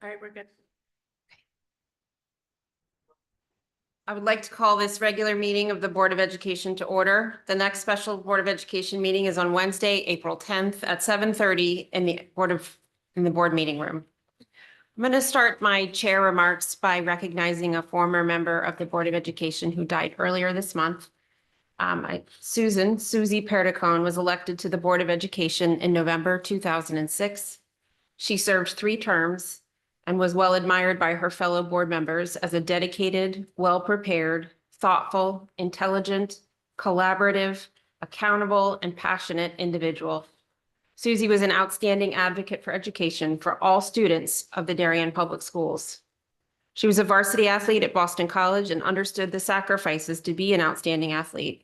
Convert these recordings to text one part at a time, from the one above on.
All right, we're good. I would like to call this regular meeting of the Board of Education to order. The next special Board of Education meeting is on Wednesday, April 10th at 7:30 in the board meeting room. I'm going to start my chair remarks by recognizing a former member of the Board of Education who died earlier this month. Susie Perdicone was elected to the Board of Education in November 2006. She served 3 terms and was well admired by her fellow board members as a dedicated, well-prepared, thoughtful, intelligent, collaborative, accountable, and passionate individual. Susie was an outstanding advocate for education for all students of the Darien Public Schools. She was a varsity athlete at Boston College and understood the sacrifices to be an outstanding athlete.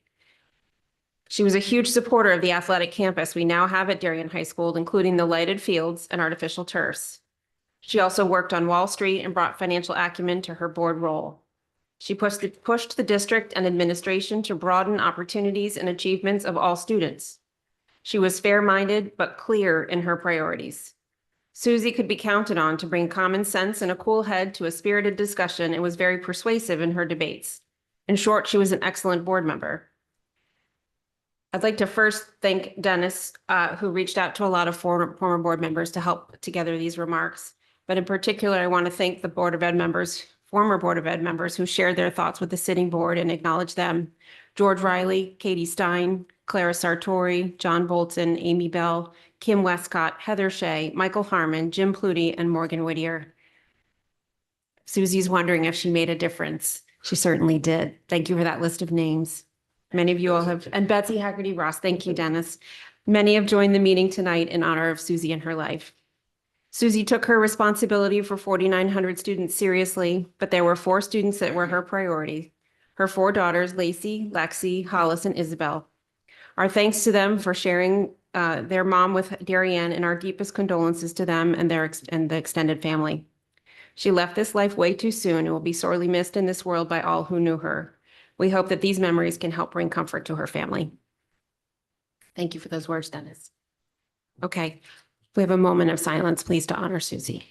She was a huge supporter of the athletic campus we now have at Darien High School, including the lighted fields and artificial turfs. She also worked on Wall Street and brought financial acumen to her board role. She pushed the district and administration to broaden opportunities and achievements of all students. She was fair-minded but clear in her priorities. Susie could be counted on to bring common sense and a cool head to a spirited discussion and was very persuasive in her debates. In short, she was an excellent board member. I'd like to first thank Dennis, who reached out to a lot of former board members to help put together these remarks. But in particular, I want to thank the Board of Ed members, former Board of Ed members who shared their thoughts with the sitting board and acknowledge them. George Riley, Katie Stein, Clara Sartori, John Bolton, Amy Bell, Kim Westcott, Heather Shea, Michael Harmon, Jim Pluty, and Morgan Whittier. Susie's wondering if she made a difference. She certainly did. Thank you for that list of names. Many of you all have, and Betsy Haggerty Ross, thank you, Dennis. Many have joined the meeting tonight in honor of Susie and her life. Susie took her responsibility for 4,900 students seriously, but there were 4 students that were her priority. Her 4 daughters, Lacey, Lexi, Hollis, and Isabel. Our thanks to them for sharing their mom with Darien, and our deepest condolences to them and the extended family. She left this life way too soon and will be sorely missed in this world by all who knew her. We hope that these memories can help bring comfort to her family. Thank you for those words, Dennis. Okay, we have a moment of silence, please, to honor Susie.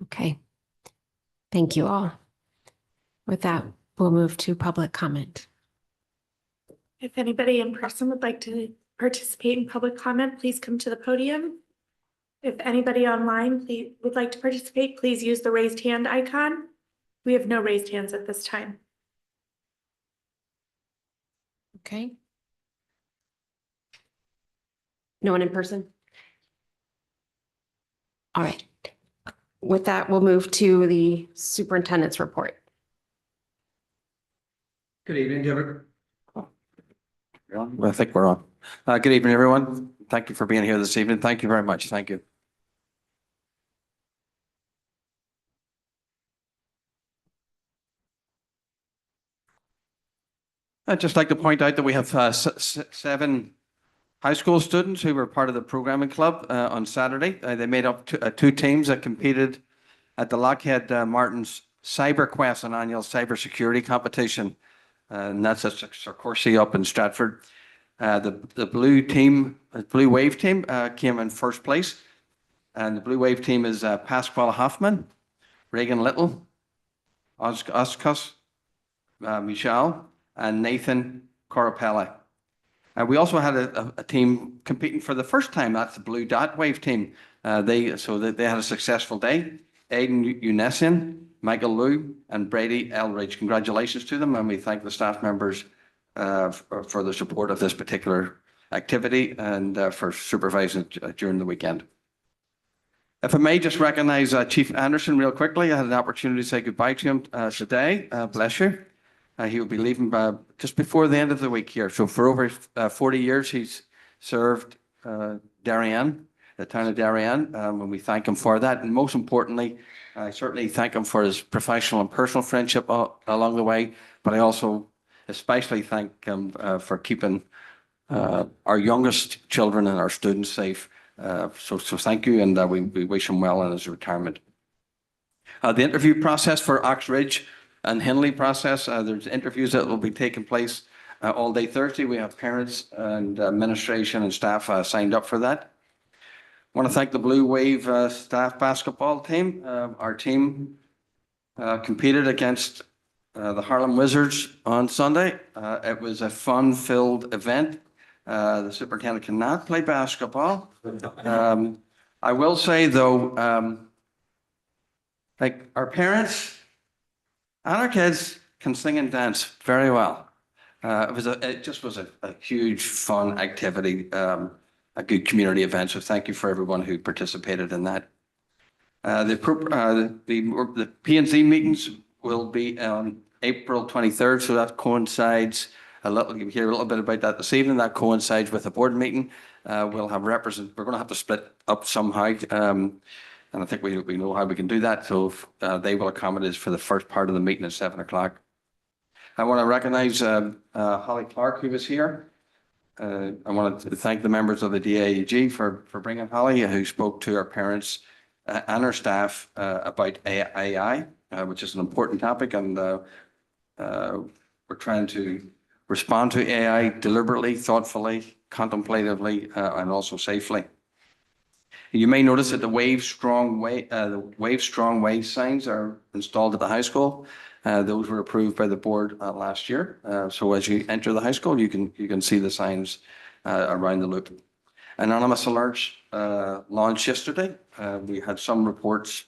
Okay. Thank you all. With that, we'll move to public comment. If anybody in person would like to participate in public comment, please come to the podium. If anybody online would like to participate, please use the raised hand icon. We have no raised hands at this time. Okay. No one in person? All right. With that, we'll move to the superintendent's report. Good evening, everyone. I think we're on. Good evening, everyone. Thank you for being here this evening. Thank you very much. Thank you. I'd just like to point out that we have 7 high school students who were part of the programming club on Saturday. They made up 2 teams that competed at the Lockheed Martin's CyberQuest, an annual cybersecurity competition. And that's at Sarcorsi up in Stratford. The Blue Wave team came in first place. And the Blue Wave team is Pasquale Hoffman, Reagan Little, Oscus, Michelle, and Nathan Corapella. And we also had a team competing for the first time. That's the Blue Dot Wave team. They had a successful day. Aiden Unesian, Michael Liu, and Brady Elridge. Congratulations to them, and we thank the staff members for the support of this particular activity and for supervising it during the weekend. If I may just recognize Chief Anderson real quickly. I had an opportunity to say goodbye to him today. Bless you. He will be leaving just before the end of the week here. So for over 40 years, he's served Darien, the town of Darien, and we thank him for that. And most importantly, I certainly thank him for his professional and personal friendship along the way, but I also especially thank him for keeping our youngest children and our students safe So thank you, and we wish him well in his retirement. The interview process for Ox Ridge and Henley process, there's interviews that will be taking place all day Thursday. We have parents and administration and staff signed up for that. I want to thank the Blue Wave staff basketball team. Our team competed against the Harlem Wizards on Sunday. It was a fun-filled event. The superintendent cannot play basketball. I will say, though, like our parents and our kids can sing and dance very well. It just was a huge fun activity, a good community event. So thank you for everyone who participated in that. The P&Z meetings will be on April 23rd, so that coincides you'll hear a little bit about that this evening. That coincides with the board meeting. We're going to have to split up somehow, and I think we know how we can do that. So they will accommodate us for the first part of the meeting at 7 o'clock. I want to recognize Holly Clark, who was here. I want to thank the members of the DAEG for bringing Holly, who spoke to our parents and our staff about AI, which is an important topic, and we're trying to respond to AI deliberately, thoughtfully, contemplatively, and also safely. You may notice that the Wave Strong Way signs are installed at the high school. Those were approved by the board last year. So as you enter the high school, you can see the signs around the loop. Anonymous alerts launched yesterday. We had some reports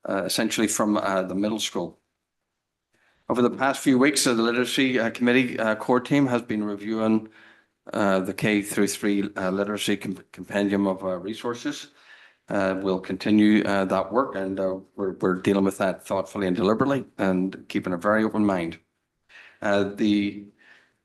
essentially from the middle school. Over the past few weeks, the Literacy Committee core team has been reviewing the K through 3 literacy compendium of resources. We'll continue that work, and we're dealing with that thoughtfully and deliberately and keeping a very open mind. The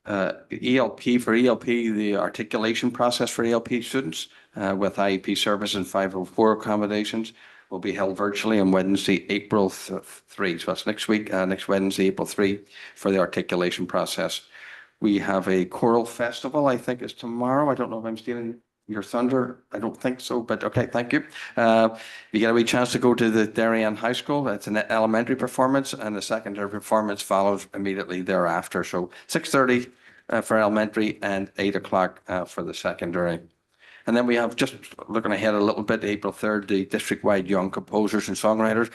ELP, the articulation process for ELP students with IEP service and 504 accommodations will be held virtually on Wednesday, April 3. So that's next week, next Wednesday, April 3, for the articulation process. We have a choral festival, I think it's tomorrow. I don't know if I'm stealing your thunder. I don't think so, but okay, thank you. You get a wee chance to go to the Darien High School. It's an elementary performance, and the secondary performance follows immediately thereafter. So 6:30 for elementary and 8 o'clock for the secondary. And then we have, just looking ahead a little bit, April 3rd, the district-wide Young Composers and Songwriters.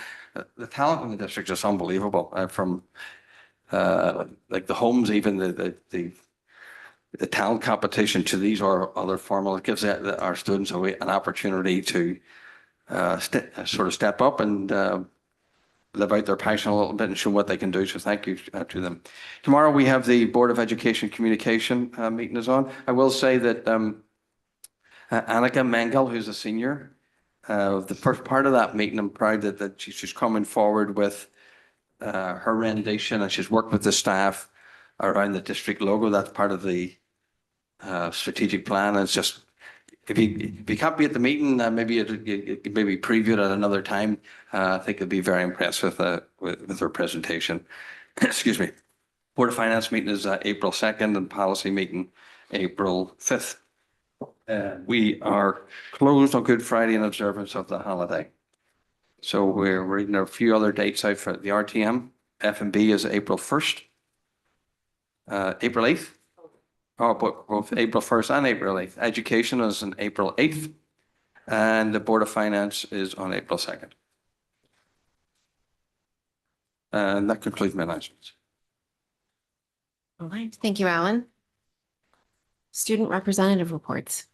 The talent in the district is unbelievable, from like the homes, even the talent competition to these or other formal. It gives our students an opportunity to sort of step up and live out their passion a little bit and show what they can do. So thank you to them. Tomorrow we have the Board of Education Communication meeting is on. I will say that Annika Mengel, who's a senior, the first part of that meeting, I'm proud that she's coming forward with her rendition, and she's worked with the staff around the district logo. That's part of the strategic plan. And it's just, if you can't be at the meeting, maybe preview it at another time. I think you'll be very impressed with her presentation. Excuse me. Board of Finance meeting is April 2nd, and policy meeting April 5th. We are closed on Good Friday in observance of the holiday. So we're reading a few other dates out for the RTM. F&B is April 1st. April 8th. Oh, both April 1st and April 8th. Education is on April 8th. And the Board of Finance is on April 2nd. And that concludes my announcements. All right, thank you, Alan. Student representative reports.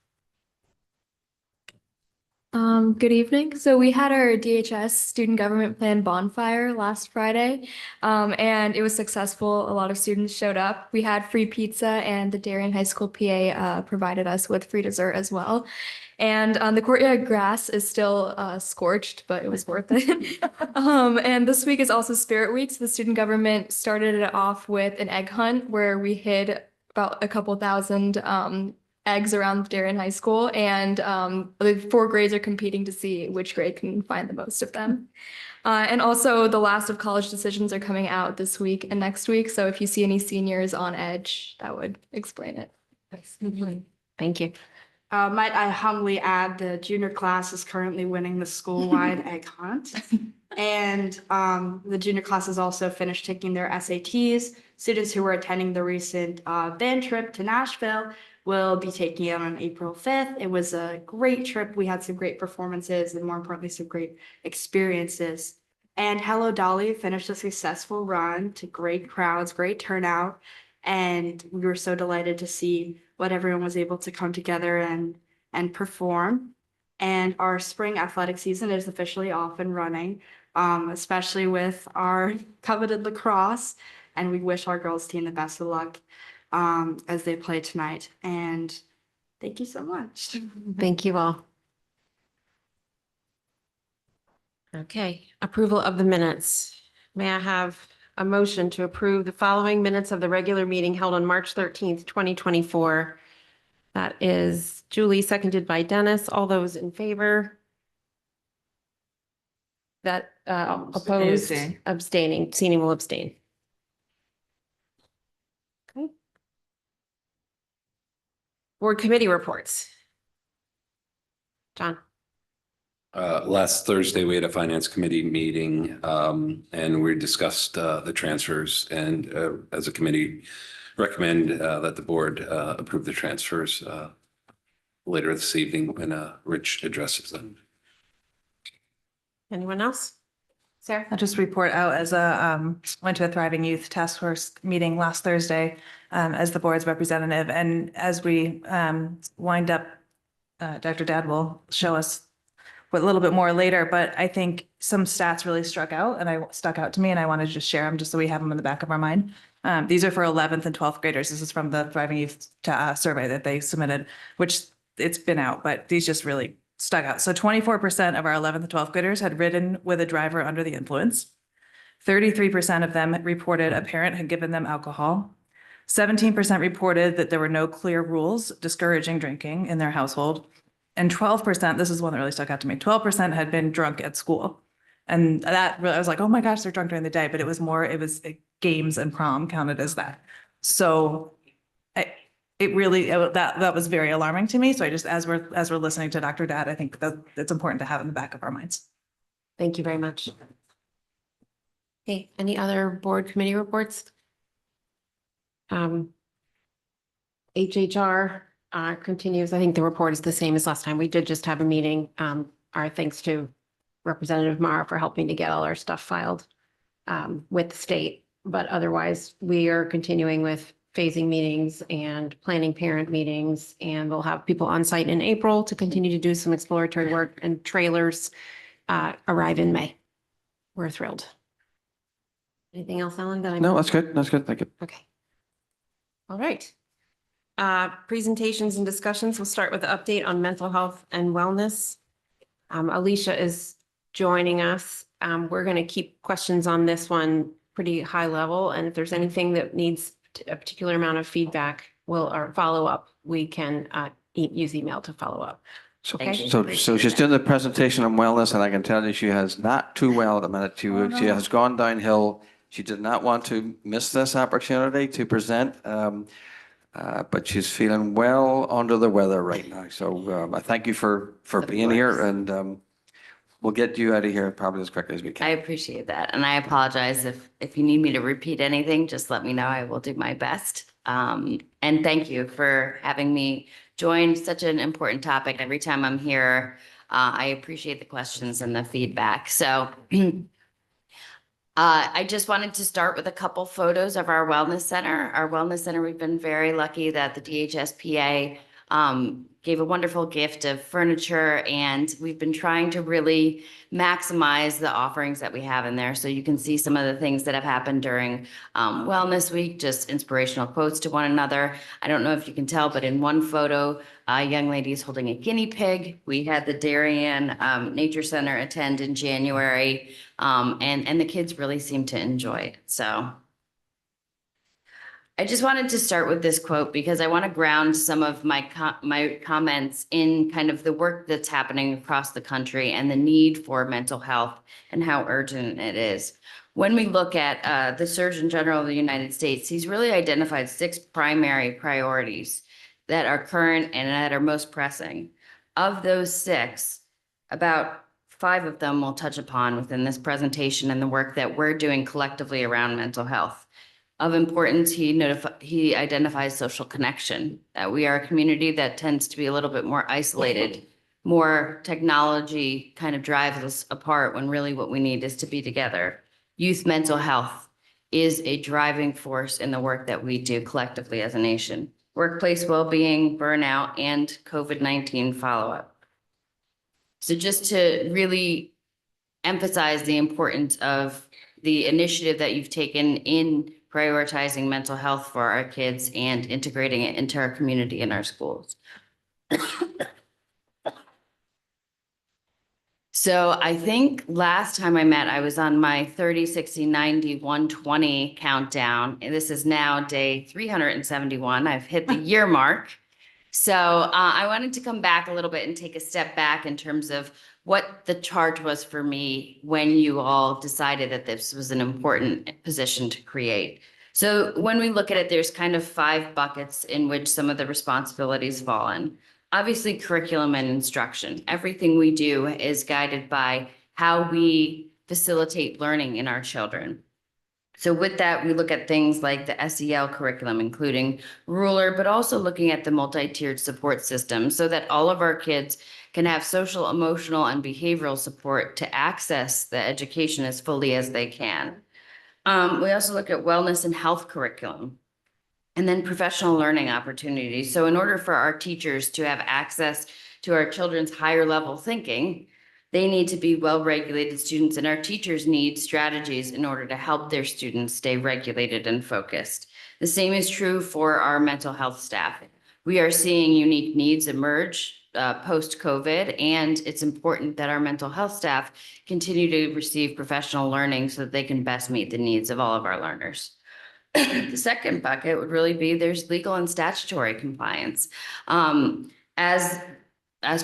Good evening. So we had our DHS Student Government Plan bonfire last Friday, and it was successful. A lot of students showed up. We had free pizza, and the Darien High School PA provided us with free dessert as well. And the courtyard grass is still scorched, but it was worth it. And this week is also Spirit Week. So the student government started it off with an egg hunt where we hid about a couple thousand eggs around Darien High School, and the 4 grades are competing to see which grade can find the most of them. And also the last of college decisions are coming out this week and next week. So if you see any seniors on edge, that would explain it. Thank you. Might I humbly add, the junior class is currently winning the school-wide egg hunt. And the junior class has also finished taking their SATs. Students who were attending the recent band trip to Nashville will be taking it on April 5th. It was a great trip. We had some great performances and more importantly, some great experiences. And Hello Dolly finished a successful run to great crowds, great turnout. And we were so delighted to see what everyone was able to come together and perform. And our spring athletic season is officially off and running, especially with our coveted lacrosse. And we wish our girls team the best of luck as they play tonight. And thank you so much. Thank you all. Okay, approval of the minutes. May I have a motion to approve the following minutes of the regular meeting held on March 13th, 2024? That is Julie, seconded by Dennis. All those in favor? That opposed, Abstain. abstaining, Sini will abstain. Okay. Board committee reports. John. Last Thursday, we had a finance committee meeting, and we discussed the transfers and as a committee recommend that the board approve the transfers later this evening when Rich addresses them. Anyone else? Sarah? I'll just report out as went to a Thriving Youth Task Force meeting last Thursday as the board's representative. And as we wind up, Dr. Dad will show us a little bit more later, but I think some stats really stuck out to me and I wanted to just share them just so we have them in the back of our mind. These are for 11th and 12th graders. This is from the Thriving Youth survey that they submitted, which it's been out, but these just really stuck out. So 24% of our 11th and 12th graders had ridden with a driver under the influence. 33% of them reported a parent had given them alcohol. 17% reported that there were no clear rules discouraging drinking in their household. And 12%, this is one that really stuck out to me, 12% had been drunk at school. And that really, I was like, oh my gosh, they're drunk during the day, but it was games and prom counted as that. So that was very alarming to me. So I just, as we're listening to Dr. Dad, I think that it's important to have in the back of our minds. Thank you very much. Okay, any other board committee reports? HHR continues. I think the report is the same as last time. We did just have a meeting. Our thanks to Representative Mara for helping to get all our stuff filed with the state. But otherwise, we are continuing with phasing meetings and planning parent meetings, and we'll have people on site in April to continue to do some exploratory work, and trailers arrive in May. We're thrilled. Anything else, Ellen? No, that's good. That's good. Thank you. Okay. All right. Presentations and discussions. We'll start with the update on mental health and wellness. Alicia is joining us. We're going to keep questions on this one pretty high level. And if there's anything that needs a particular amount of feedback, or follow up, we can use email to follow up. So, Okay. so she's doing the presentation on wellness, and I can tell you she has not too well at the minute. She has gone downhill. She did not want to miss this opportunity to present, but she's feeling well under the weather right now. So I thank you for being here, and we'll get you out of here probably as quickly as we I can. appreciate that. And I apologize if you need me to repeat anything, just let me know. I will do my best. And thank you for having me join such an important topic. Every time I'm here, I appreciate the questions and the feedback. So I just wanted to start with a couple photos of our wellness center. Our wellness center, we've been very lucky that the DHSPA gave a wonderful gift of furniture, and we've been trying to really maximize the offerings that we have in there. So you can see some of the things that have happened during Wellness Week, just inspirational quotes to one another. I don't know if you can tell, but in one photo, a young lady is holding a guinea pig. We had the Darien Nature Center attend in January, and the kids really seem to enjoy it. So I just wanted to start with this quote because I want to ground some of my comments in kind of the work that's happening across the country and the need for mental health and how urgent it is. When we look at the Surgeon General of the United States, he's really identified 6 primary priorities that are current and that are most pressing. Of those 6, about 5 of them we'll touch upon within this presentation and the work that we're doing collectively around mental health. Of importance, he identifies social connection, that we are a community that tends to be a little bit more isolated, more technology kind of drives us apart when really what we need is to be together. Youth mental health is a driving force in the work that we do collectively as a nation. Workplace well-being, burnout, and COVID-19 follow-up. So just to really emphasize the importance of the initiative that you've taken in prioritizing mental health for our kids and integrating it into our community and our schools. So I think last time I met, I was on my 30, 60, 90, 120 countdown. And this is now day 371. I've hit the year mark. So I wanted to come back a little bit and take a step back in terms of what the charge was for me when you all decided that this was an important position to create. So when we look at it, there's kind of 5 buckets in which some of the responsibilities fall in. Obviously, curriculum and instruction. Everything we do is guided by how we facilitate learning in our children. So with that, we look at things like the SEL curriculum, including ruler, but also looking at the multi-tiered support system so that all of our kids can have social, emotional, and behavioral support to access the education as fully as they can. We also look at wellness and health curriculum. And then professional learning opportunities. So in order for our teachers to have access to our children's higher level thinking, they need to be well-regulated students, and our teachers need strategies in order to help their students stay regulated and focused. The same is true for our mental health staff. We are seeing unique needs emerge post-COVID, and it's important that our mental health staff continue to receive professional learning so that they can best meet the needs of all of our learners. The second bucket would really be there's legal and statutory compliance. As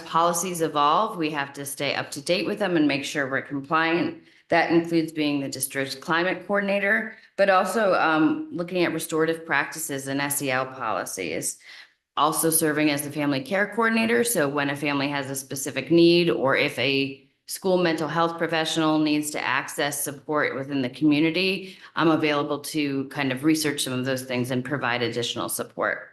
policies evolve, we have to stay up to date with them and make sure we're compliant. That includes being the district's climate coordinator, but also looking at restorative practices and SEL policies. Also serving as the family care coordinator. So when a family has a specific need, or if a school mental health professional needs to access support within the community, I'm available to kind of research some of those things and provide additional support.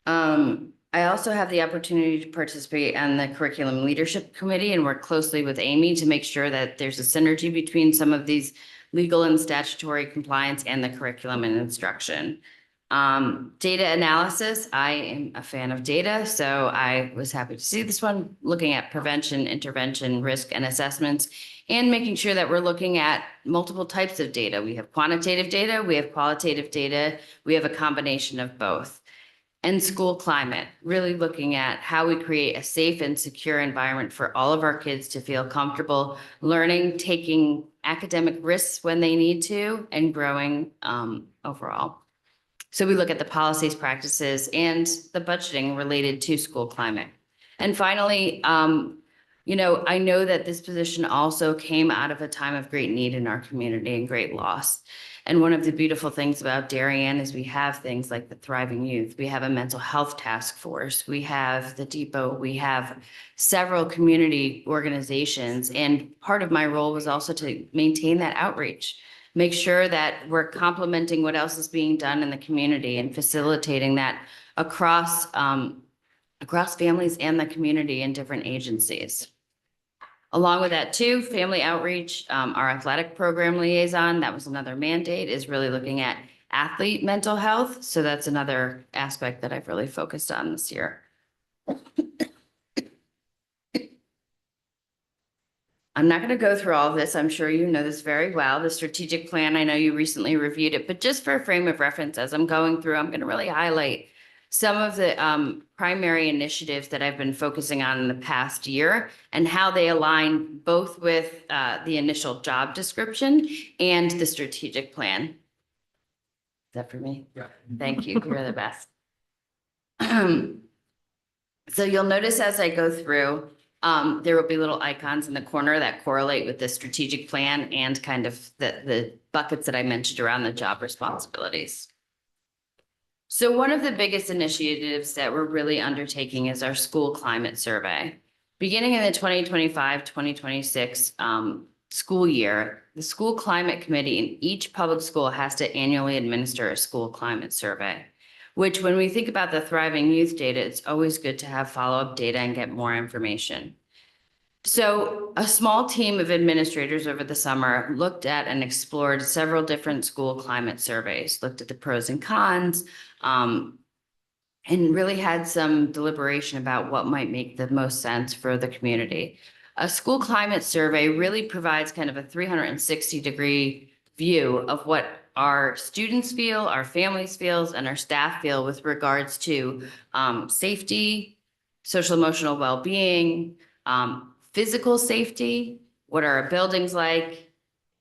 I also have the opportunity to participate on the curriculum leadership committee and work closely with Amy to make sure that there's a synergy between some of these legal and statutory compliance and the curriculum and instruction. Data analysis, I am a fan of data, so I was happy to see this one, looking at prevention, intervention, risk, and assessments, and making sure that we're looking at multiple types of data. We have quantitative data, we have qualitative data, we have a combination of both. And school climate, really looking at how we create a safe and secure environment for all of our kids to feel comfortable learning, taking academic risks when they need to, and growing overall. So we look at the policies, practices, and the budgeting related to school climate. And finally, you know, I know that this position also came out of a time of great need in our community and great loss. And one of the beautiful things about Darien is we have things like the Thriving Youth. We have a mental health task force. We have the Depot. We have several community organizations. And part of my role was also to maintain that outreach. Make sure that we're complementing what else is being done in the community and facilitating that across families and the community and different agencies. Along with that too, family outreach, our athletic program liaison, that was another mandate, is really looking at athlete mental health. So that's another aspect that I've really focused on this year. I'm not going to go through all of this. I'm sure you know this very well. The strategic plan, I know you recently reviewed it, but just for a frame of reference, as I'm going through, I'm going to really highlight some of the primary initiatives that I've been focusing on in the past year and how they align both with the initial job description and the strategic plan. Is that for me? Yeah. Thank you. You're the best. So you'll notice as I go through, there will be little icons in the corner that correlate with the strategic plan and kind of the buckets that I mentioned around the job responsibilities. So one of the biggest initiatives that we're really undertaking is our school climate survey. Beginning in the 2025-2026 school year, the school climate committee in each public school has to annually administer a school climate survey, which when we think about the Thriving Youth data, it's always good to have follow-up data and get more information. So a small team of administrators over the summer looked at and explored several different school climate surveys, looked at the pros and cons, and really had some deliberation about what might make the most sense for the community. A school climate survey really provides kind of a 360-degree view of what our students feel, our families feels, and our staff feel with regards to safety, social emotional well-being, physical safety, what are our buildings like?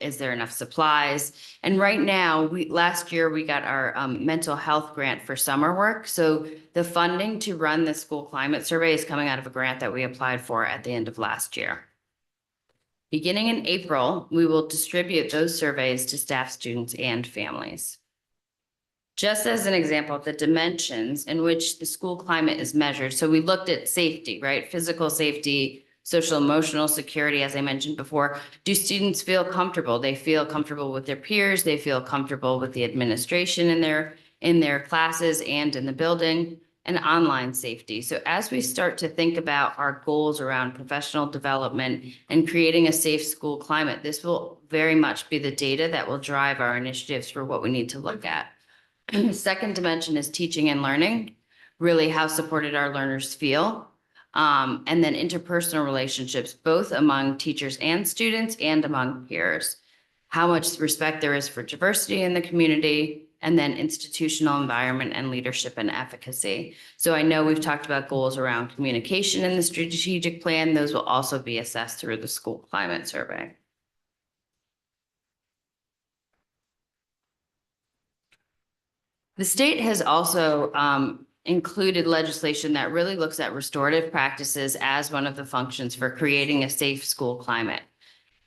Is there enough supplies? And right now, last year we got our mental health grant for summer work. So the funding to run the school climate survey is coming out of a grant that we applied for at the end of last year. Beginning in April, we will distribute those surveys to staff, students, and families. Just as an example, the dimensions in which the school climate is measured. So we looked at safety, right? Physical safety, social emotional security, as I mentioned before. Do students feel comfortable? They feel comfortable with their peers. They feel comfortable with the administration in their classes and in the building, and online safety. So as we start to think about our goals around professional development and creating a safe school climate, this will very much be the data that will drive our initiatives for what we need to look at. And the second dimension is teaching and learning, really how supported our learners feel. And then interpersonal relationships, both among teachers and students and among peers. How much respect there is for diversity in the community, and then institutional environment and leadership and efficacy. So I know we've talked about goals around communication in the strategic plan. Those will also be assessed through the school climate survey. The state has also included legislation that really looks at restorative practices as one of the functions for creating a safe school climate.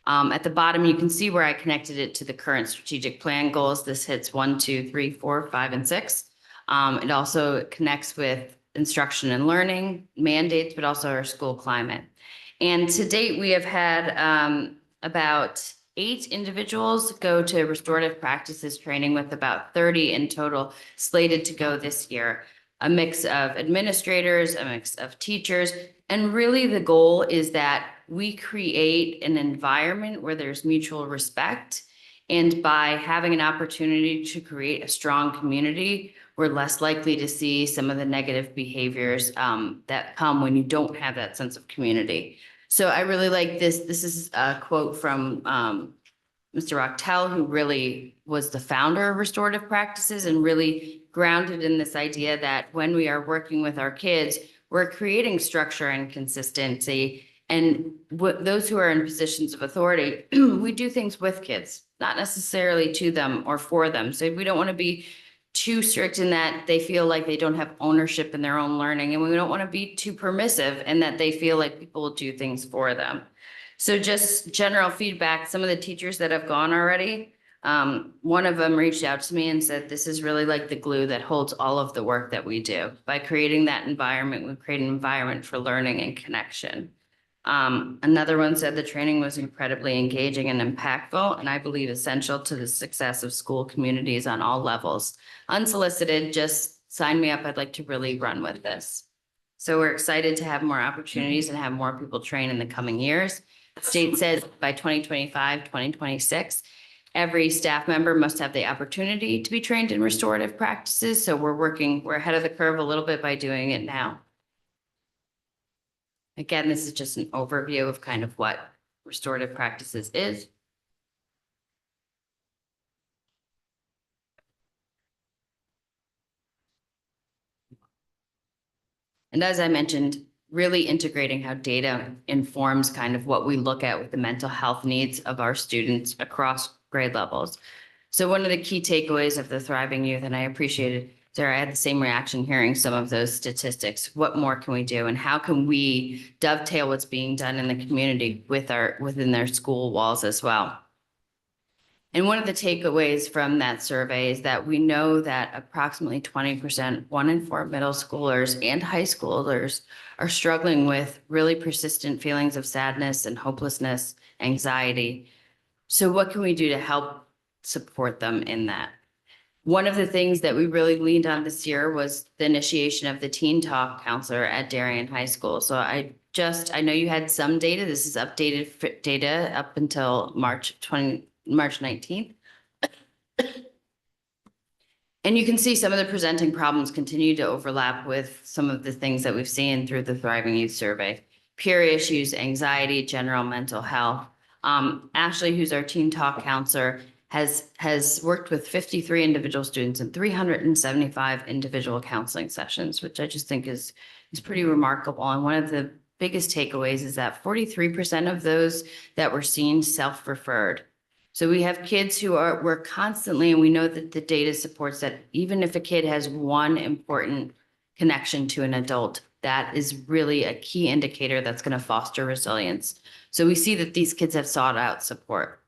At the bottom, you can see where I connected it to the current strategic plan goals. This hits 1, 2, 3, 4, 5, and 6. It also connects with instruction and learning mandates, but also our school climate. And to date, we have had about 8 individuals go to restorative practices training, with about 30 in total slated to go this year. A mix of administrators, a mix of teachers, and really the goal is that we create an environment where there's mutual respect. And by having an opportunity to create a strong community, we're less likely to see some of the negative behaviors that come when you don't have that sense of community. So I really like this. This is a quote from Mr. Rochtel, who really was the founder of restorative practices and really grounded in this idea that when we are working with our kids, we're creating structure and consistency. And those who are in positions of authority, we do things with kids, not necessarily to them or for them. So we don't want to be too strict in that they feel like they don't have ownership in their own learning. And we don't want to be too permissive in that they feel like people will do things for them. So just general feedback, some of the teachers that have gone already, one of them reached out to me and said, this is really like the glue that holds all of the work that we do. By creating that environment, we create an environment for learning and connection. Another one said the training was incredibly engaging and impactful, and I believe essential to the success of school communities on all levels. Unsolicited, just sign me up. I'd like to really run with this. So we're excited to have more opportunities and have more people train in the coming years. The state says by 2025, 2026, every staff member must have the opportunity to be trained in restorative practices. So we're ahead of the curve a little bit by doing it now. Again, this is just an overview of kind of what restorative practices is. And as I mentioned, really integrating how data informs kind of what we look at with the mental health needs of our students across grade levels. So one of the key takeaways of the Thriving Youth, and I appreciated, Sarah, I had the same reaction hearing some of those statistics. What more can we do, and how can we dovetail what's being done in the community within their school walls as well? And one of the takeaways from that survey is that we know that approximately 20%, 1 in 4 middle schoolers and high schoolers are struggling with really persistent feelings of sadness and hopelessness, anxiety. So what can we do to help support them in that? One of the things that we really leaned on this year was the initiation of the Teen Talk counselor at Darien High School. So I know you had some data. This is updated data up until March 19th. And you can see some of the presenting problems continue to overlap with some of the things that we've seen through the Thriving Youth Survey. Peer issues, anxiety, general mental health. Ashley, who's our Teen Talk counselor, has worked with 53 individual students and 375 individual counseling sessions, which I just think is pretty remarkable. And one of the biggest takeaways is that 43% of those that were seen self-referred. So we have kids who we're constantly, and we know that the data supports that even if a kid has one important connection to an adult, that is really a key indicator that's going to foster resilience. So we see that these kids have sought out support.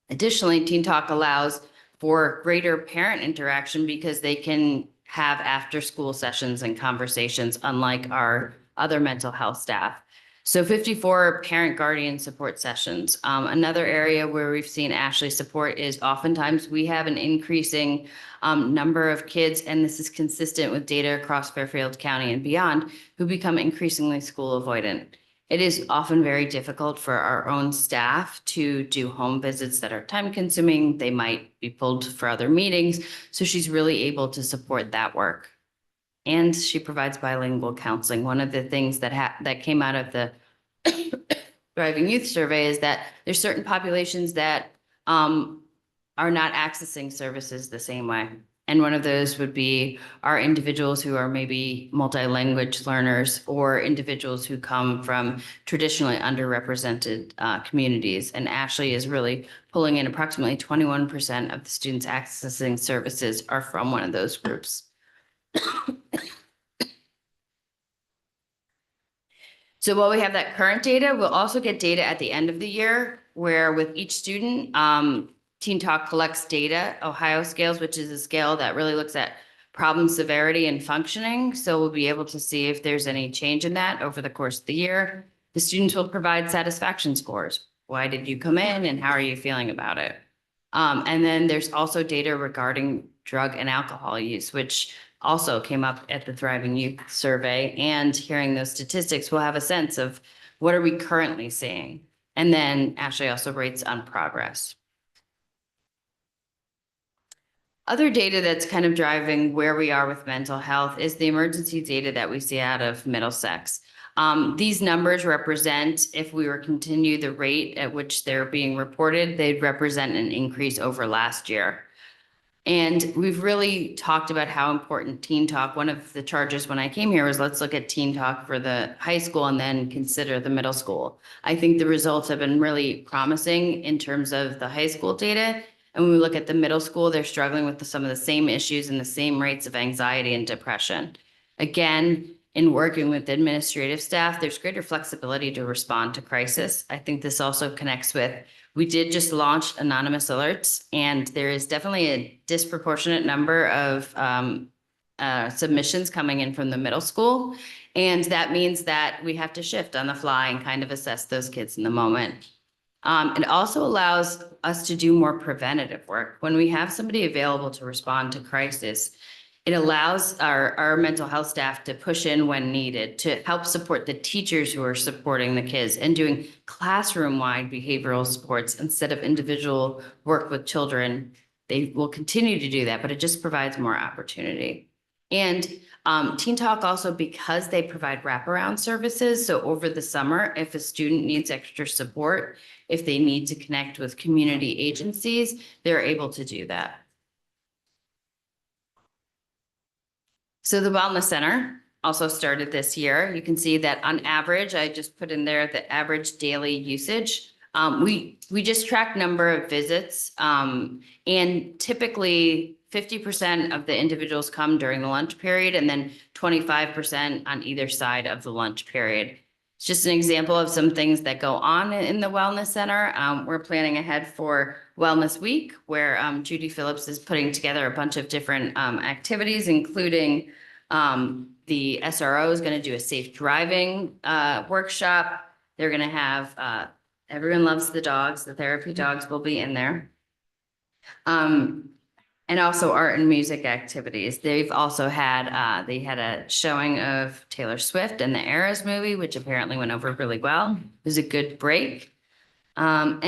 Additionally, Teen Talk allows for greater parent interaction because they can have after-school sessions and conversations, unlike our other mental health staff. So 54 parent guardian support sessions. Another area where we've seen Ashley support is oftentimes we have an increasing number of kids, and this is consistent with data across Fairfield County and beyond, who become increasingly school avoidant. It is often very difficult for our own staff to do home visits that are time consuming. They might be pulled for other meetings. So she's really able to support that work. And she provides bilingual counseling. One of the things that came out of the Thriving Youth Survey is that there's certain populations that are not accessing services the same way. And one of those would be our individuals who are maybe multi-language learners or individuals who come from traditionally underrepresented communities. And Ashley is really pulling in approximately 21% of the students accessing services are from one of those groups. So while we have that current data, we'll also get data at the end of the year where with each student, Teen Talk collects data, Ohio scales, which is a scale that really looks at problem severity and functioning. So we'll be able to see if there's any change in that over the course of the year. The students will provide satisfaction scores. Why did you come in and how are you feeling about it? And then there's also data regarding drug and alcohol use, which also came up at the Thriving Youth Survey. And hearing those statistics, we'll have a sense of what are we currently seeing. And then Ashley also rates on progress. Other data that's kind of driving where we are with mental health is the emergency data that we see out of Middlesex. These numbers represent, if we were to continue the rate at which they're being reported, they'd represent an increase over last year. And we've really talked about how important Teen Talk, one of the charges when I came here was let's look at Teen Talk for the high school and then consider the middle school. I think the results have been really promising in terms of the high school data. And when we look at the middle school, they're struggling with some of the same issues and the same rates of anxiety and depression. Again, in working with administrative staff, there's greater flexibility to respond to crisis. I think this also connects with, we did just launch anonymous alerts, and there is definitely a disproportionate number of submissions coming in from the middle school. And that means that we have to shift on the fly and kind of assess those kids in the moment. It also allows us to do more preventative work. When we have somebody available to respond to crisis, it allows our mental health staff to push in when needed to help support the teachers who are supporting the kids and doing classroom-wide behavioral supports instead of individual work with children. They will continue to do that, but it just provides more opportunity. And Teen Talk also, because they provide wraparound services, so over the summer, if a student needs extra support, if they need to connect with community agencies, they're able to do that. So the Wellness Center also started this year. You can see that on average, I just put in there the average daily usage. We just track number of visits, and typically 50% of the individuals come during the lunch period and then 25% on either side of the lunch period. It's just an example of some things that go on in the Wellness Center. We're planning ahead for Wellness Week, where Judy Phillips is putting together a bunch of different activities, including the SRO is going to do a safe driving workshop. They're going to have Everyone Loves the Dogs. The therapy dogs will be in there. And also art and music activities. They've also had, they had a showing of Taylor Swift and the Eras movie, which apparently went over really well. It was a good break. And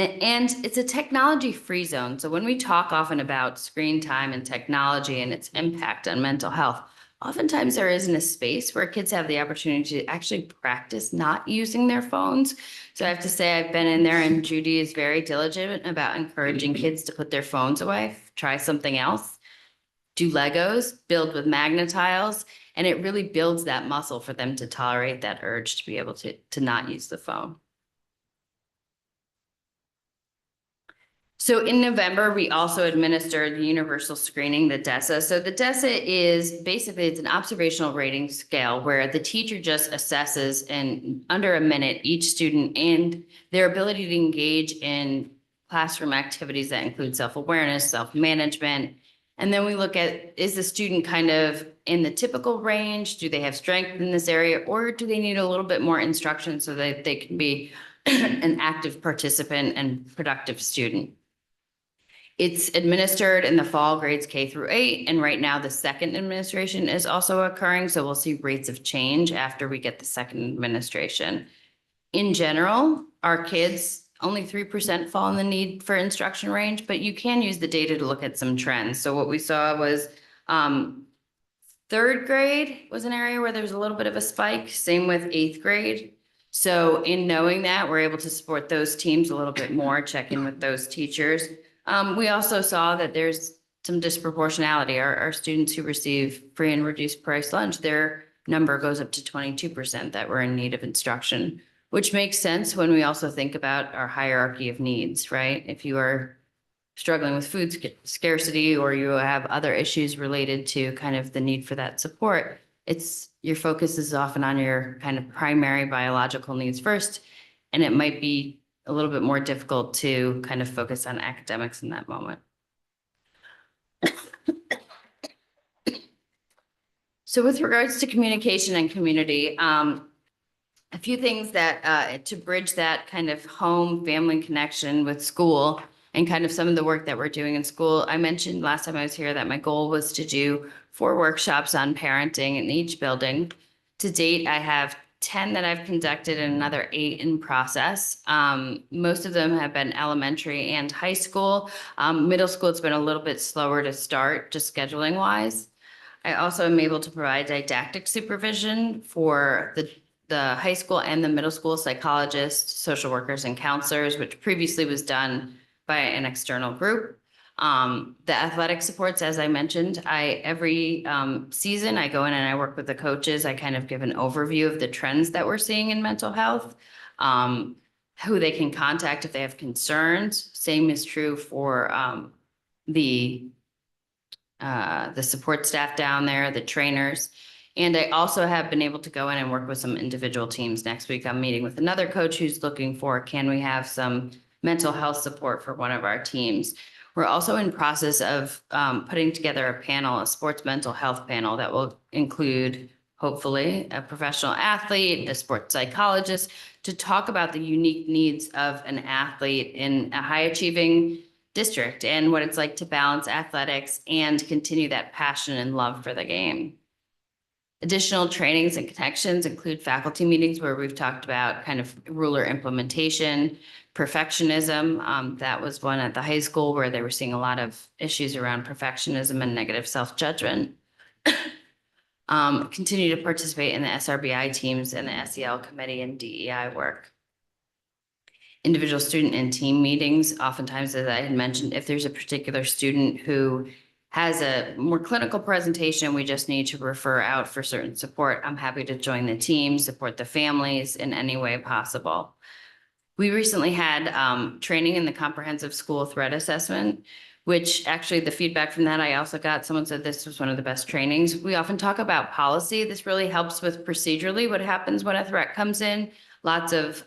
it's a technology-free zone. So when we talk often about screen time and technology and its impact on mental health, oftentimes there isn't a space where kids have the opportunity to actually practice not using their phones. So I have to say I've been in there, and Judy is very diligent about encouraging kids to put their phones away, try something else, do Legos, build with Magnetiles, and it really builds that muscle for them to tolerate that urge to be able to not use the phone. So in November, we also administered the universal screening, the DESA. So the DESA is basically, it's an observational rating scale where the teacher just assesses in under a minute each student and their ability to engage in classroom activities that include self-awareness, self-management. And then we look at, is the student kind of in the typical range? Do they have strength in this area, or do they need a little bit more instruction so that they can be an active participant and productive student? It's administered in the fall, grades K through 8, and right now the second administration is also occurring, so we'll see rates of change after we get the second administration. In general, our kids, only 3% fall in the need for instruction range, but you can use the data to look at some trends. So what we saw was third grade was an area where there was a little bit of a spike, same with 8th grade. So in knowing that, we're able to support those teams a little bit more, check in with those teachers. We also saw that there's some disproportionality. Our students who receive free and reduced price lunch, their number goes up to 22% that were in need of instruction, which makes sense when we also think about our hierarchy of needs, right? If you are struggling with food scarcity, or you have other issues related to kind of the need for that support, your focus is often on your kind of primary biological needs first, and it might be a little bit more difficult to kind of focus on academics in that moment. So with regards to communication and community, a few things that to bridge that kind of home family connection with school and kind of some of the work that we're doing in school. I mentioned last time I was here that my goal was to do 4 workshops on parenting in each building. To date, I have 10 that I've conducted and another 8 in process. Most of them have been elementary and high school. Middle school, it's been a little bit slower to start, just scheduling wise. I also am able to provide didactic supervision for the high school and the middle school psychologists, social workers, and counselors, which previously was done by an external group. The athletic supports, as I mentioned, every season I go in and I work with the coaches. I kind of give an overview of the trends that we're seeing in mental health, who they can contact if they have concerns. Same is true for the support staff down there, the trainers. And I also have been able to go in and work with some individual teams. Next week, I'm meeting with another coach who's looking for, can we have some mental health support for one of our teams? We're also in process of putting together a panel, a sports mental health panel that will include, hopefully, a professional athlete, a sports psychologist, to talk about the unique needs of an athlete in a high achieving district and what it's like to balance athletics and continue that passion and love for the game. Additional trainings and connections include faculty meetings where we've talked about kind of ruler implementation, perfectionism. That was one at the high school where they were seeing a lot of issues around perfectionism and negative self-judgment. Continue to participate in the SRBI teams and the SEL committee and DEI work. Individual student and team meetings. Oftentimes, as I had mentioned, if there's a particular student who has a more clinical presentation, we just need to refer out for certain support, I'm happy to join the team, support the families in any way possible. We recently had training in the comprehensive school threat assessment, which actually the feedback from that I also got, someone said this was one of the best trainings. We often talk about policy. This really helps with procedurally what happens when a threat comes in. A lots of,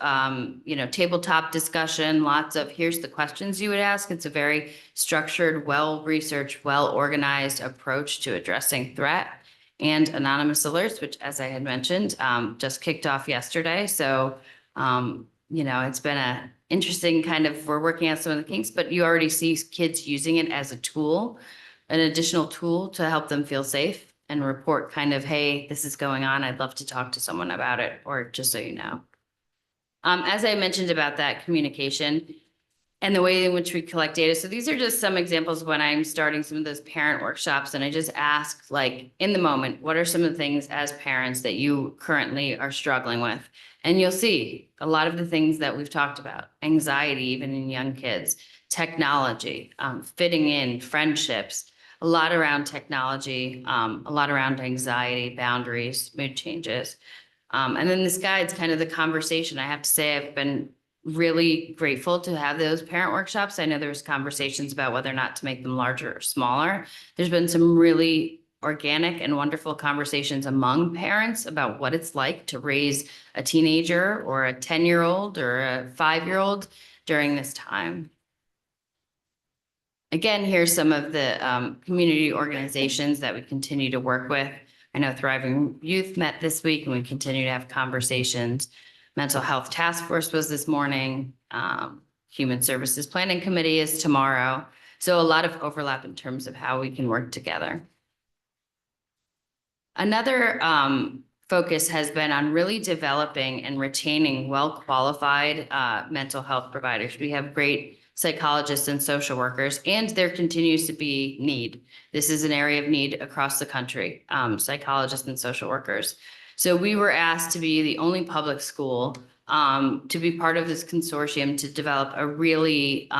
tabletop discussion, lots of, here's the questions you would ask. It's a very structured, well-researched, well-organized approach to addressing threat and anonymous alerts, which, as I had mentioned, just kicked off yesterday. So, it's been a interesting kind of, we're working on some of the kinks, but you already see kids using it as a tool, an additional tool to help them feel safe and report kind of, hey, this is going on. I'd love to talk to someone about it, or just so you know. As I mentioned about that communication and the way in which we collect data. So these are just some examples when I'm starting some of those parent workshops, and I just ask, like, in the moment, what are some of the things as parents that you currently are struggling with? And you'll see a lot of the things that we've talked about: anxiety, even in young kids, technology, fitting in, friendships, a lot around technology, a lot around anxiety, boundaries, mood changes. And then this guide's kind of the conversation. I have to say, I've been really grateful to have those parent workshops. I know there was conversations about whether or not to make them larger or smaller. There's been some really organic and wonderful conversations among parents about what it's like to raise a teenager or a 10-year-old or a 5-year-old during this time. Again, here's some of the community organizations that we continue to work with. I know Thriving Youth met this week, and we continue to have conversations. Mental Health Task Force was this morning. Human Services Planning Committee is tomorrow. So a lot of overlap in terms of how we can work together. Another focus has been on really developing and retaining well-qualified mental health providers. We have great psychologists and social workers, and there continues to be need. This is an area of need across the country, psychologists and social workers. So we were asked to be the only public school to be part of this consortium to develop a really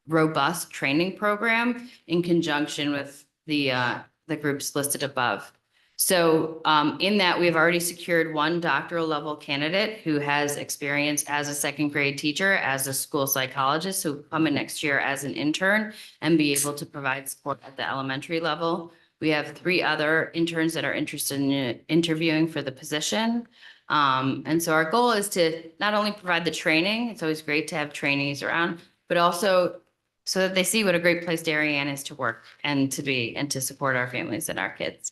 robust training program in conjunction with the groups listed above. So in that, we've already secured one doctoral level candidate who has experience as a second grade teacher, as a school psychologist, who will come in next year as an intern and be able to provide support at the elementary level. We have 3 other interns that are interested in interviewing for the position. And so our goal is to not only provide the training, it's always great to have trainees around, but also so that they see what a great place Darien is to work and to be, and to support our families and our kids.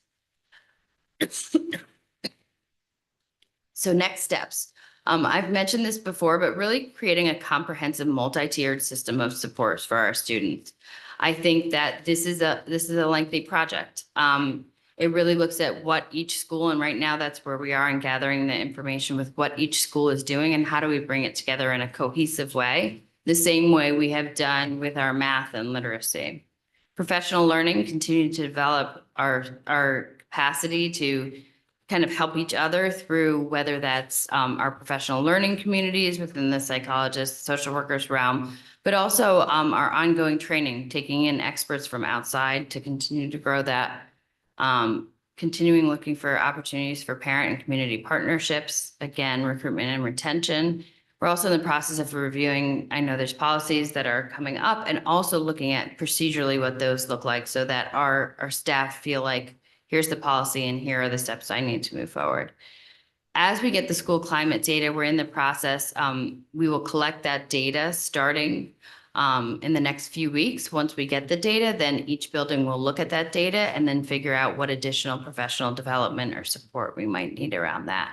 So next steps. I've mentioned this before, but really creating a comprehensive multi-tiered system of supports for our students. I think that this is a lengthy project. It really looks at what each school, and right now that's where we are in gathering the information with what each school is doing and how do we bring it together in a cohesive way, the same way we have done with our math and literacy. Professional learning, continue to develop our capacity to kind of help each other through, whether that's our professional learning communities within the psychologist, social workers realm, but also our ongoing training, taking in experts from outside to continue to grow that. Continuing looking for opportunities for parent and community partnerships, again, recruitment and retention. We're also in the process of reviewing, I know there's policies that are coming up, and also looking at procedurally what those look like so that our staff feel like, here's the policy and here are the steps I need to move forward. As we get the school climate data, we're in the process. We will collect that data starting in the next few weeks. Once we get the data, then each building will look at that data and then figure out what additional professional development or support we might need around that.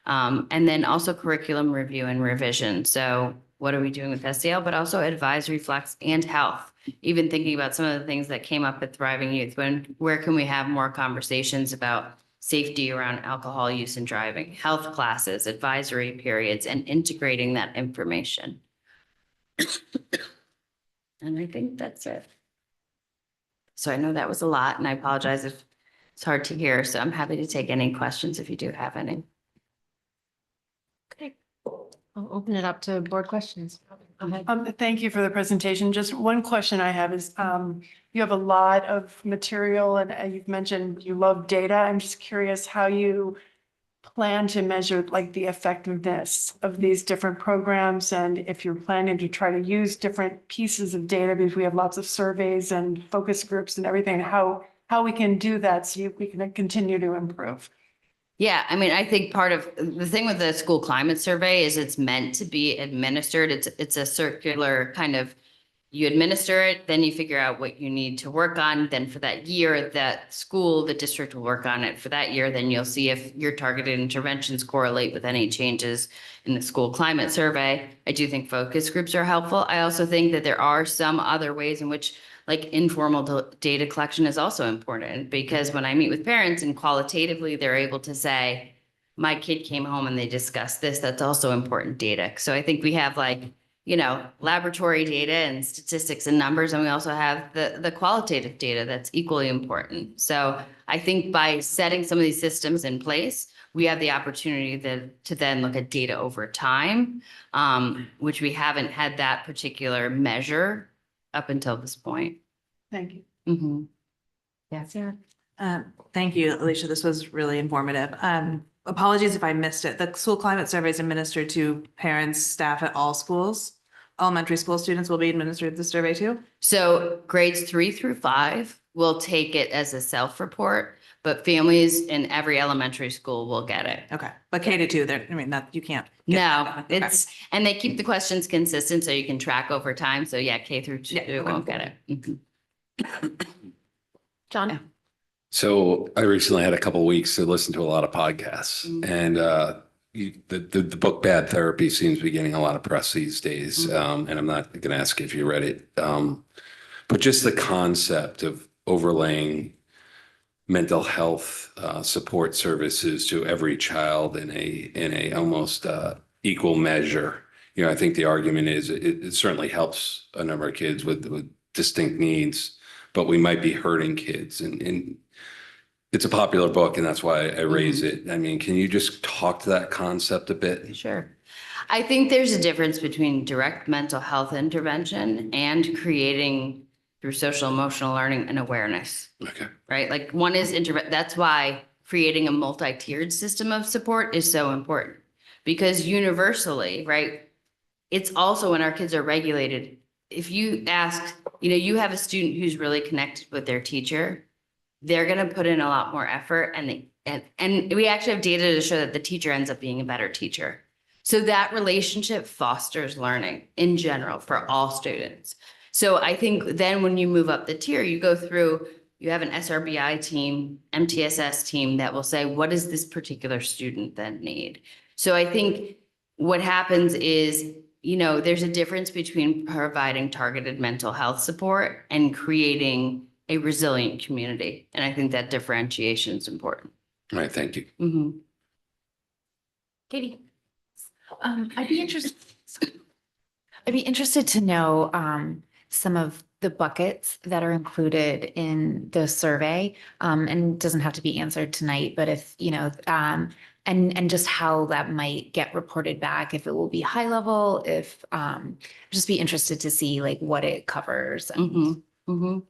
And then also curriculum review and revision. So what are we doing with SEL, but also advisory, flex, and health? Even thinking about some of the things that came up at Thriving Youth, where can we have more conversations about safety around alcohol use and driving, health classes, advisory periods, and integrating that information. And I think that's it. So I know that was a lot, and I apologize if it's hard to hear. So I'm happy to take any questions if you do have any. Okay, I'll open it up to board questions. Go ahead. Thank you for the presentation. Just one question I have is, you have a lot of material and you've mentioned you love data. I'm just curious how you plan to measure like the effectiveness of these different programs, and if you're planning to try to use different pieces of data, because we have lots of surveys and focus groups and everything, how we can do that so we can continue to improve. Yeah, I mean, I think part of the thing with the school climate survey is it's meant to be administered. It's a circular kind of, you administer it, then you figure out what you need to work on. Then for that year, that school, the district will work on it for that year. Then you'll see if your targeted interventions correlate with any changes in the school climate survey. I do think focus groups are helpful. I also think that there are some other ways in which like informal data collection is also important, because when I meet with parents and qualitatively, they're able to say, my kid came home and they discussed this, that's also important data. So I think we have like, you know, laboratory data and statistics and numbers, and we also have the qualitative data that's equally important. So I think by setting some of these systems in place, we have the opportunity to then look at data over time, which we haven't had that particular measure up until this point. Thank you. Mhm. Yeah. Thank you, Alicia. This was really informative. Apologies if I missed it. The school climate survey is administered to parents, staff at all schools. Elementary school students will be administered the survey too? So grades 3 through 5 will take it as a self-report, but families in every elementary school will get it. Okay, but K to 2, I mean, that you can't. get No, that. Okay. it's, and they keep the questions consistent so you can track over time. So yeah, K through 2 Yeah, okay. won't get it. Mhm. John? So I recently had a couple of weeks to listen to a lot of podcasts, and the book Bad Therapy seems to be getting a lot of press these days. And I'm not going to ask if you read it, but just the concept of overlaying mental health support services to every child in a almost equal measure. You know, I think the argument is it certainly helps a number of kids with distinct needs, but we might be hurting kids, and it's a popular book, and that's why I raise it. I mean, can you just talk to that concept a bit? Sure. I think there's a difference between direct mental health intervention and creating through social emotional learning and awareness, Okay. right? Like one is that's why creating a multi-tiered system of support is so important, because universally, right? It's also when our kids are regulated. If you ask, you know, you have a student who's really connected with their teacher, they're going to put in a lot more effort, and we actually have data to show that the teacher ends up being a better teacher. So that relationship fosters learning in general for all students. So I think then when you move up the tier, you go through, you have an SRBI team, MTSS team that will say, what does this particular student then need? So I think what happens is, you know, there's a difference between providing targeted mental health support and creating a resilient community. And I think that differentiation is important. All right. Thank you. Mhm. Katie? I'd be interested to know some of the buckets that are included in the survey. And it doesn't have to be answered tonight, but if, you know, and just how that might get reported back, if it will be high level, if just be interested to see like what it covers. Mhm. Mhm.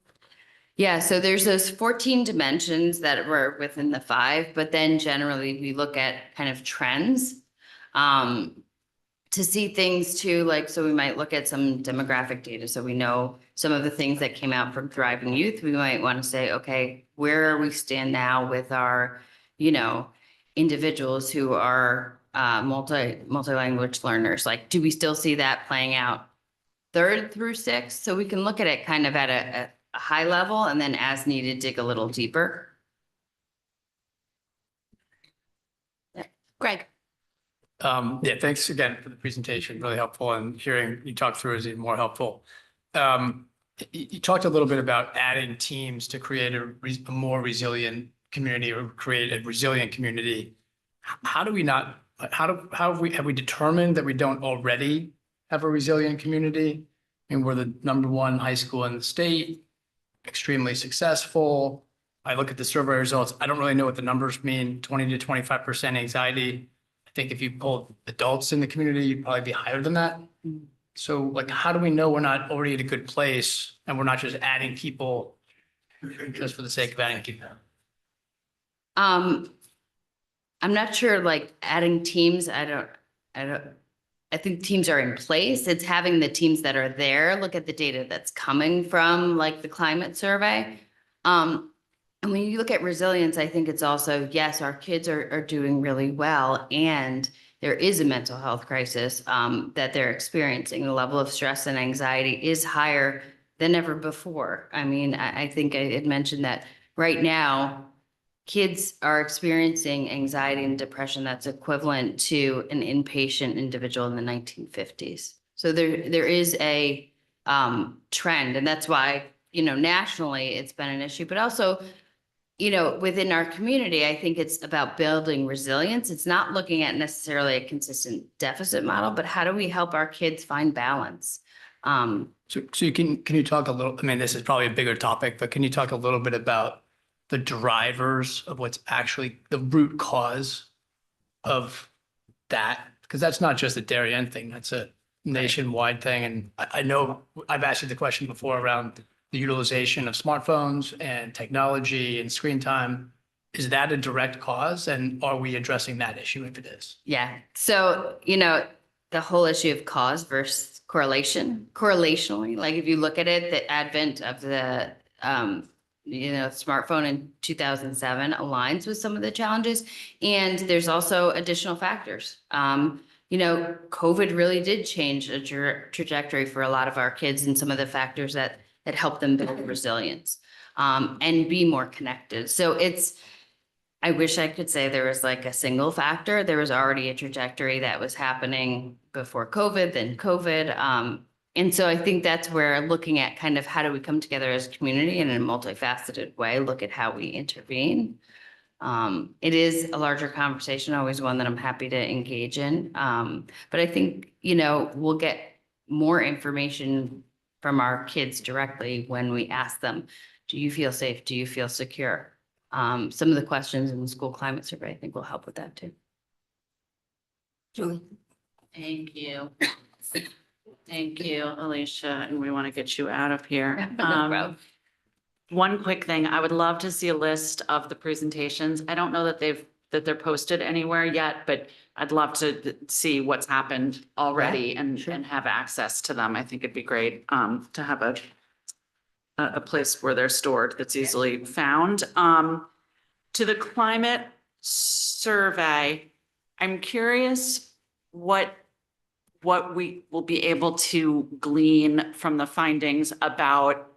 Yeah, so there's those 14 dimensions that were within the 5, but then generally we look at kind of trends to see things too, like, so we might look at some demographic data. So we know some of the things that came out from Thriving Youth. We might want to say, okay, where are we stand now with our, you know, individuals who are multi-language learners? Like, do we still see that playing out 3rd through 6th? So we can look at it kind of at a high level, and then as needed, dig a little deeper. Greg? Yeah, thanks again for the presentation, really helpful, and hearing you talk through is even more helpful. You talked a little bit about adding teams to create a more resilient community, or create a resilient community. How do we not, how have we determined that we don't already have a resilient community? I mean, we're the #1 high school in the state, extremely successful. I look at the survey results. I don't really know what the numbers mean, 20 to 25% anxiety. I think if you pulled adults in the community, you'd probably be higher than that. So like, how do we know we're not already at a good place and we're not just adding people just for the sake of adding people? I'm not sure, like adding teams, I think teams are in place. It's having the teams that are there, look at the data that's coming from like the climate survey. And And when you look at resilience, I think it's also, yes, our kids are doing really well, and there is a mental health crisis that they're experiencing. The level of stress and anxiety is higher than ever before. I mean, I think I had mentioned that right now, kids are experiencing anxiety and depression that's equivalent to an inpatient individual in the 1950s. So there is a trend, and that's why, you know, nationally it's been an issue, but also, you know, within our community, I think it's about building resilience. It's not looking at necessarily a consistent deficit model, but how do we help our kids find balance? So you can you talk a little, I mean, this is probably a bigger topic, but can you talk a little bit about the drivers of what's actually the root cause of that? Because that's not just a Darien thing, that's a nationwide thing. And I know I've asked you the question before around the utilization of smartphones and technology and screen time. Is that a direct cause? And are we addressing that issue if it is? Yeah. So, you know, the whole issue of cause versus correlation, correlationally, like if you look at it, the advent of the, you know, smartphone in 2007 aligns with some of the challenges. And there's also additional factors. You know, COVID really did change a trajectory for a lot of our kids, and some of the factors that help them build resilience and be more connected. So it's, I wish I could say there was like a single factor. There was already a trajectory that was happening before COVID, then COVID. And so I think that's where looking at kind of how do we come together as a community in a multifaceted way, look at how we intervene. It is a larger conversation, always one that I'm happy to engage in. But I think, you know, we'll get more information from our kids directly when we ask them, do you feel safe? Do you feel secure? Some of the questions in the school climate survey, I think, will help with that too. Julie. Thank you. Thank you, Alicia, and we want to get you out of here. No problem. One quick thing, I would love to see a list of the presentations. I don't know that they're posted anywhere yet, but I'd love to see what's happened already and have access to them. I think it'd be great to have a place where they're stored that's easily found. To the climate survey, I'm curious what we will be able to glean from the findings about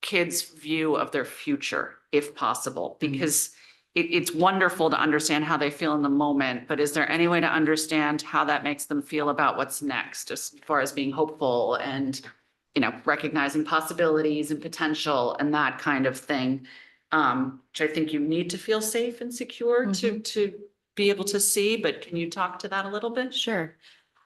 kids' view of their future, if possible, because it's wonderful to understand how they feel in the moment, but is there any way to understand how that makes them feel about what's next, as far as being hopeful and, you know, recognizing possibilities and potential and that kind of thing, which I think you need to feel safe and secure to be able to see, but can you talk to that a little bit? Sure.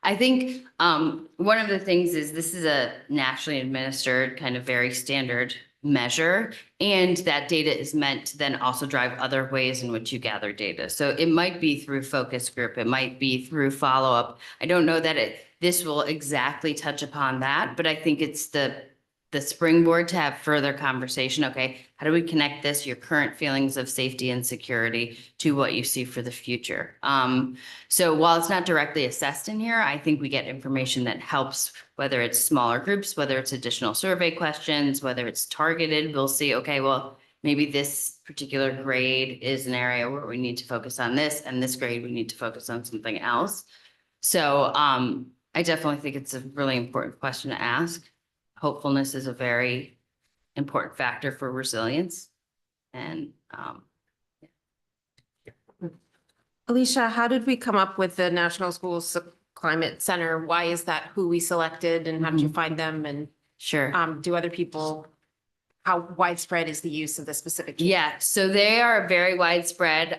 I think one of the things is this is a nationally administered kind of very standard measure, and that data is meant to then also drive other ways in which you gather data. So it might be through focus group, it might be through follow-up. I don't know that this will exactly touch upon that, but I think it's the springboard to have further conversation. Okay, how do we connect this, your current feelings of safety and security, to what you see for the future? So while it's not directly assessed in here, I think we get information that helps, whether it's smaller groups, whether it's additional survey questions, whether it's targeted. We'll see, okay, well, maybe this particular grade is an area where we need to focus on this, and this grade we need to focus on something else. So I definitely think it's a really important question to ask. Hopefulness is a very important factor for resilience. And Alicia, how did we come up with the National Schools Climate Center? Why is that who we selected, and how did you find them? And sure. Do other people, how widespread is the use of the specific? Yeah, so they are very widespread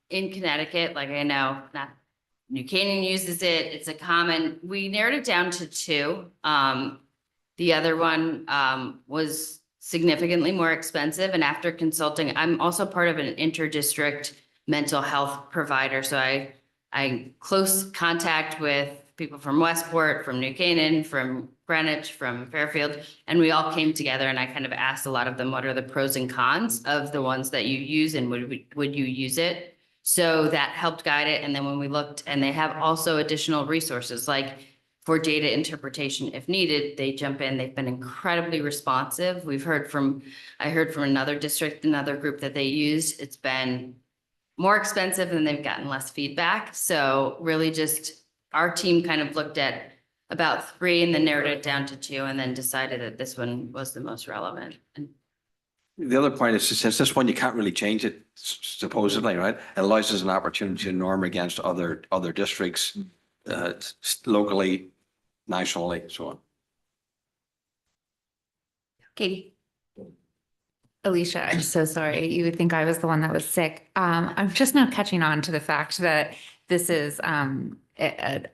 in Connecticut. Like, I know not New Canaan uses it. It's a common, we narrowed it down to 2. The other one was significantly more expensive. And after consulting, I'm also part of an interdistrict mental health provider. So I close contact with people from Westport, from New Canaan, from Greenwich, from Fairfield, and we all came together, and I kind of asked a lot of them, what are the pros and cons of the ones that you use, and would you use it? So that helped guide it. And then when we looked, and they have also additional resources, like for data interpretation if needed, they jump in. They've been incredibly responsive. I heard from another district, another group that they used. It's been more expensive and they've gotten less feedback. So really just our team kind of looked at about 3 and then narrowed it down to 2 and then decided that this one was the most relevant. And The other point is, since this one, you can't really change it supposedly, right? It allows us an opportunity to norm against other districts locally, nationally, so on. Katie. Alicia, I'm so sorry. You would think I was the one that was sick. I'm just now catching on to the fact that this is an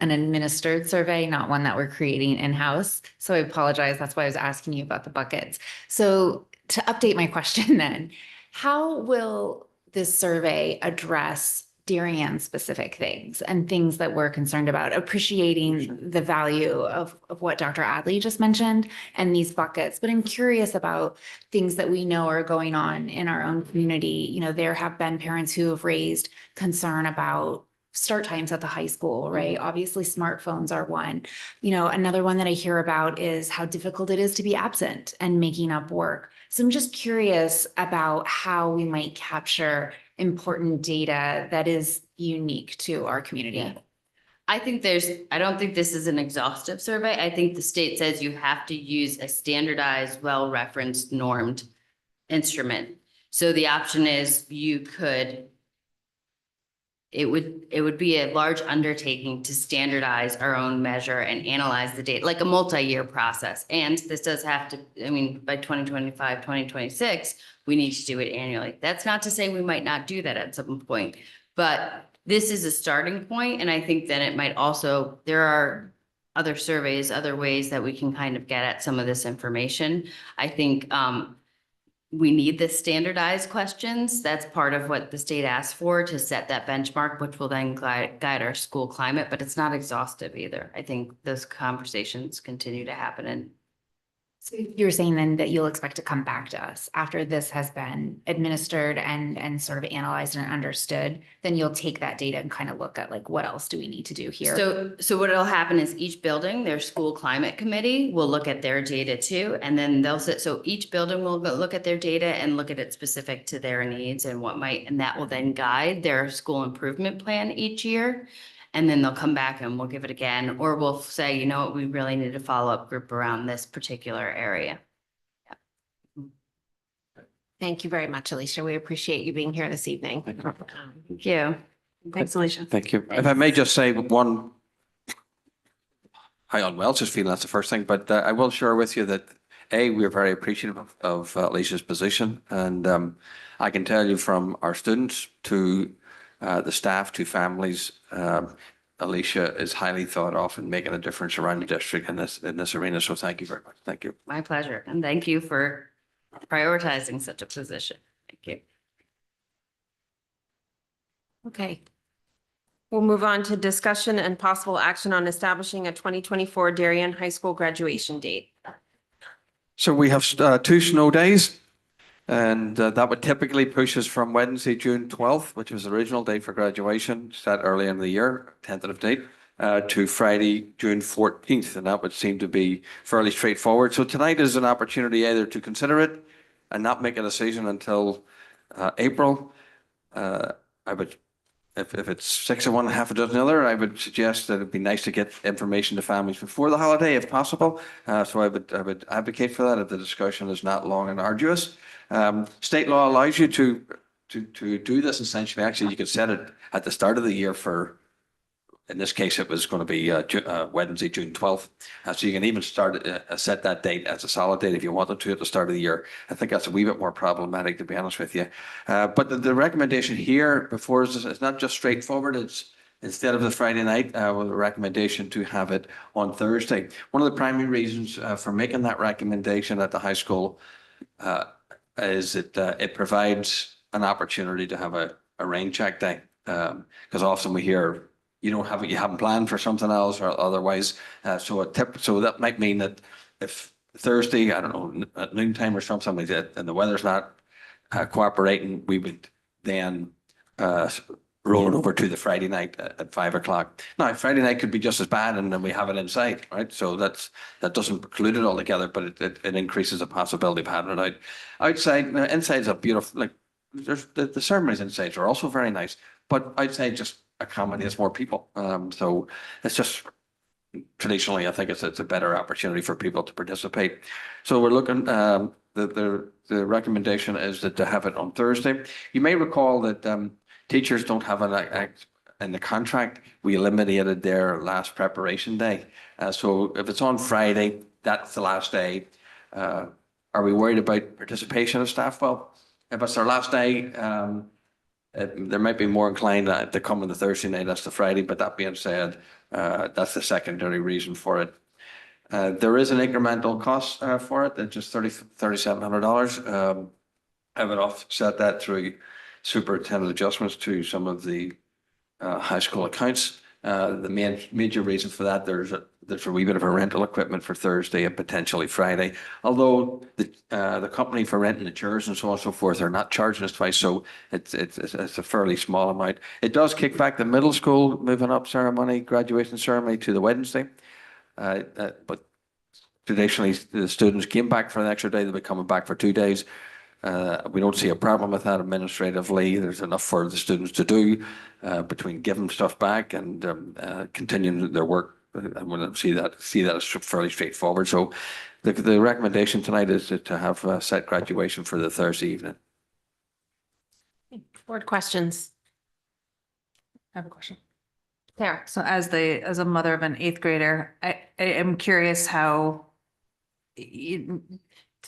administered survey, not one that we're creating in-house. So I apologize. That's why I was asking you about the buckets. So to update my question then, how will this survey address Darien specific things and things that we're concerned about, appreciating the value of what Dr. Adley just mentioned and these buckets? But I'm curious about things that we know are going on in our own community. You know, there have been parents who have raised concern about start times at the high school, right? Obviously, smartphones are one. You know, another one that I hear about is how difficult it is to be absent and making up work. So I'm just curious about how we might capture important data that is unique to our community. Yeah. I don't think this is an exhaustive survey. I think the state says you have to use a standardized, well-referenced, normed instrument. So the option is it would be a large undertaking to standardize our own measure and analyze the data, like a multi-year process. And this does have to, I mean, by 2025, 2026, we need to do it annually. That's not to say we might not do that at some point, but this is a starting point. And I think then it might also, there are other surveys, other ways that we can kind of get at some of this information. I think we need the standardized questions. That's part of what the state asked for to set that benchmark, which will then guide our school climate, but it's not exhaustive either. I think those conversations continue to happen. And So you're saying then that you'll expect to come back to us after this has been administered and sort of analyzed and understood, then you'll take that data and kind of look at like, what else do we need to do here? So what'll happen is each building, their school climate committee will look at their data too. And then they'll sit, so each building will look at their data and look at it specific to their needs and and that will then guide their school improvement plan each year. And then they'll come back and we'll give it again, or we'll say, you know what, we really need a follow-up group around this particular area. Thank you very much, Alicia. We appreciate you being here this evening. Thank you. Thanks, Alicia. Thank you. If I may just say one, how on Wells is feeling, that's the first thing, but I will share with you that we're very appreciative of Alicia's position. And I can tell you from our students to the staff to families, Alicia is highly thought of in making a difference around the district in this arena. So thank you very much. Thank you. My pleasure. And thank you for prioritizing such a position. Thank you. Okay. We'll move on to discussion and possible action on establishing a 2024 Darien High School graduation date. So we have 2 snow days. And that would typically push us from Wednesday, June 12th, which was the original date for graduation, set early in the year, tentative date, to Friday, June 14th. And that would seem to be fairly straightforward. So tonight is an opportunity either to consider it and not make a decision until April. I would, if it's 6 of one, half a dozen other, I would suggest that it'd be nice to get information to families before the holiday if possible. So I would advocate for that if the discussion is not long and arduous. State law allows you to do this essentially. Actually, you could set it at the start of the year for, in this case, it was going to be Wednesday, June 12th. So you can even set that date as a solid date if you wanted to at the start of the year. I think that's a wee bit more problematic, to be honest with you. But the recommendation here before us is not just straightforward. It's instead of the Friday night, with a recommendation to have it on Thursday. One of the primary reasons for making that recommendation at the high school is that it provides an opportunity to have a rain check day. Because often we hear you haven't planned for something else or otherwise. So that might mean that if Thursday, I don't know, at noontime or something like that, and the weather's not cooperating, we would then rolling over to the Friday night at 5 o'clock. Now, Friday night could be just as bad and then we have it inside, right? So that doesn't preclude it altogether, but it increases the possibility of having it out. Outside, now, inside's a beautiful, like, there's the ceremonies inside are also very nice, but outside just accommodates more people. So it's just traditionally, I think it's a better opportunity for people to participate. So we're looking, the recommendation is that to have it on Thursday. You may recall that teachers don't have an act in the contract. We eliminated their last preparation day. So if it's on Friday, that's the last day. Are we worried about participation of staff? Well, if it's their last day, they might be more inclined to come on the Thursday night, that's the Friday, but that being said, that's the secondary reason for it. There is an incremental cost for it, it's just $3,700. I would offset that through superintendent adjustments to some of the high school accounts. The major reason for that, there's a wee bit of a rental equipment for Thursday and potentially Friday. Although the company for renting the chairs and so on and so forth are not charging us twice, so it's a fairly small amount. It does kick back the middle school moving up ceremony, graduation ceremony to the Wednesday. But traditionally, the students came back for an extra day, they'll be coming back for 2 days. We don't see a problem with that administratively. There's enough for the students to do between giving stuff back and continuing their work. I want to see that as fairly straightforward. So the recommendation tonight is to have set graduation for the Thursday evening. Board questions? I have a question. Sarah? So as a mother of an 8th grader, I am curious how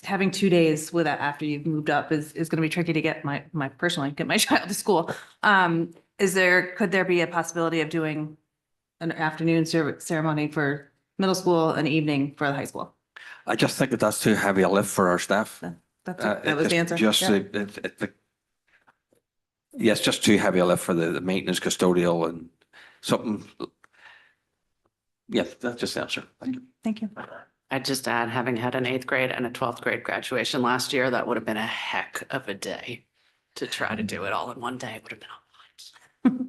having 2 days with that after you've moved up is going to be tricky to get personally get my child to school. Could there be a possibility of doing an afternoon ceremony for middle school and evening for the high school? I just think that's too heavy a lift for our staff. That was the answer. It's just too heavy a lift for the maintenance, custodial and something. Yeah, that's just the answer. Thank you. Thank you. I'd just add, having had an 8th grade and a 12th grade graduation last year, that would have been a heck of a day to try to do it all in one day. It would have been a lot.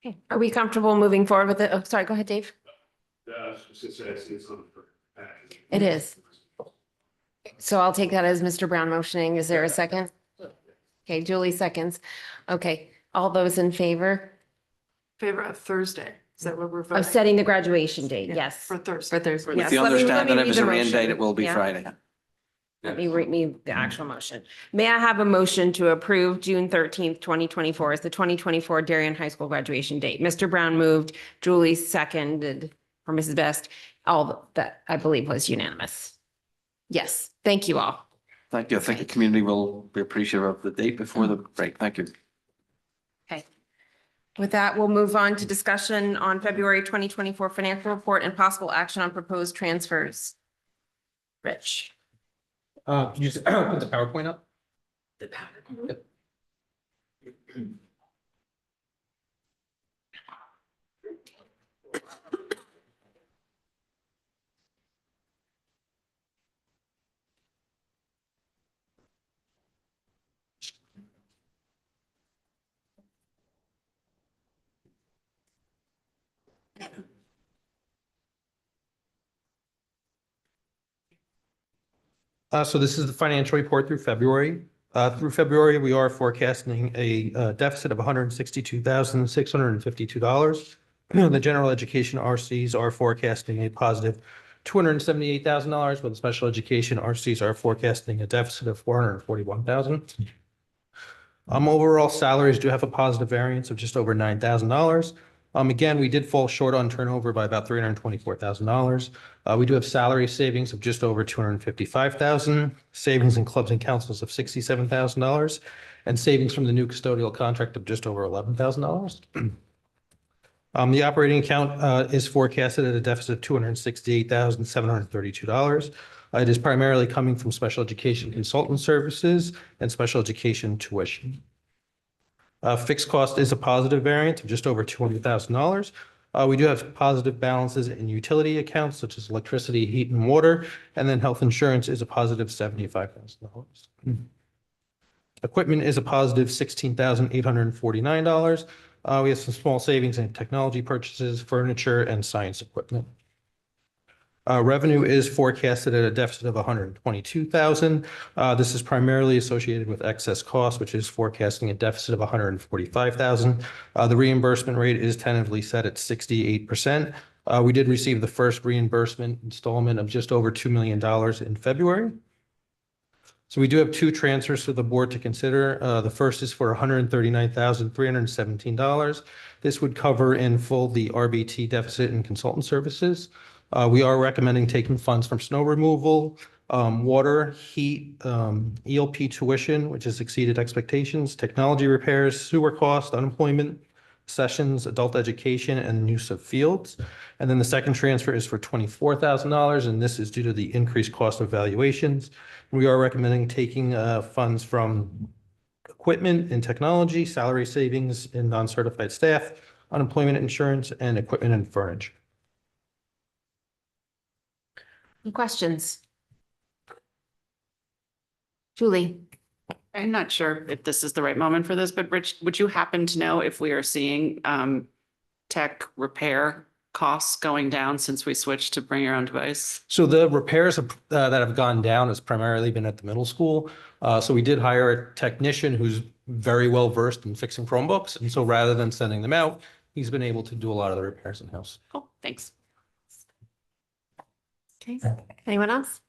Okay. Are we comfortable moving forward with it? Oh, sorry, go ahead, Dave. It is. So I'll take that as Mr. Brown motioning. Is there a second? Okay, Julie seconds. Okay, all those in favor Favor of Thursday. Is that what we're of voting setting the graduation date? Yes. for Thursday? For Thursday. With Yes, the let me understanding that if read it's the a rain motion. date, it will be Yeah. Friday. Let me read me the actual motion. May I have a motion to approve June 13th, 2024 as the 2024 Darien High School graduation date? Mr. Brown moved, Julie seconded, for Mrs. Best. All that I believe was unanimous. Yes, thank you all. Thank you. I think the community will be appreciative of the date before the break. Thank you. Okay. With that, we'll move on to discussion on February 2024 financial report and possible action on proposed transfers. Rich. Can you just put the PowerPoint up? The power. So this is the financial report through February. Through February, we are forecasting a deficit of $162,652. The general education RCs are forecasting a positive $278,000, but the special education RCs are forecasting a deficit of $441,000. Overall salaries do have a positive variance of just over $9,000. Again, we did fall short on turnover by about $324,000. We do have salary savings of just over $255,000, savings in clubs and councils of $67,000, and savings from the new custodial contract of just over $11,000. The operating account is forecasted at a deficit of $268,732. It is primarily coming from special education consultant services and special education tuition. Fixed cost is a positive variance of just over $200,000. We do have positive balances in utility accounts such as electricity, heat, and water, and then health insurance is a positive $75,000. Equipment is a positive $16,849. We have some small savings in technology purchases, furniture, and science equipment. Revenue is forecasted at a deficit of 122,000. This is primarily associated with excess costs, which is forecasting a deficit of 145,000. The reimbursement rate is tentatively set at 68%. We did receive the first reimbursement installment of just over $2 million in February. So we do have two transfers for the board to consider. The first is for $139,317. This would cover in full the RBT deficit and consultant services. We are recommending taking funds from snow removal, water, heat, ELP tuition, which has exceeded expectations, technology repairs, sewer cost, unemployment, sessions, adult education, and use of fields. And then the second transfer is for $24,000, and this is due to the increased cost of valuations. We are recommending taking funds from equipment and technology, salary savings in non-certified staff, unemployment insurance, and equipment and furniture. Any questions? Julie? I'm not sure if this is the right moment for this, but Rich, would you happen to know if we are seeing tech repair costs going down since we switched to bring your own device? So the repairs that have gone down has primarily been at the middle school. So we did hire a technician who's very well versed in fixing Chromebooks. And so rather than sending them out, he's been able to do a lot of the repairs in-house. Cool, thanks. Okay, anyone else?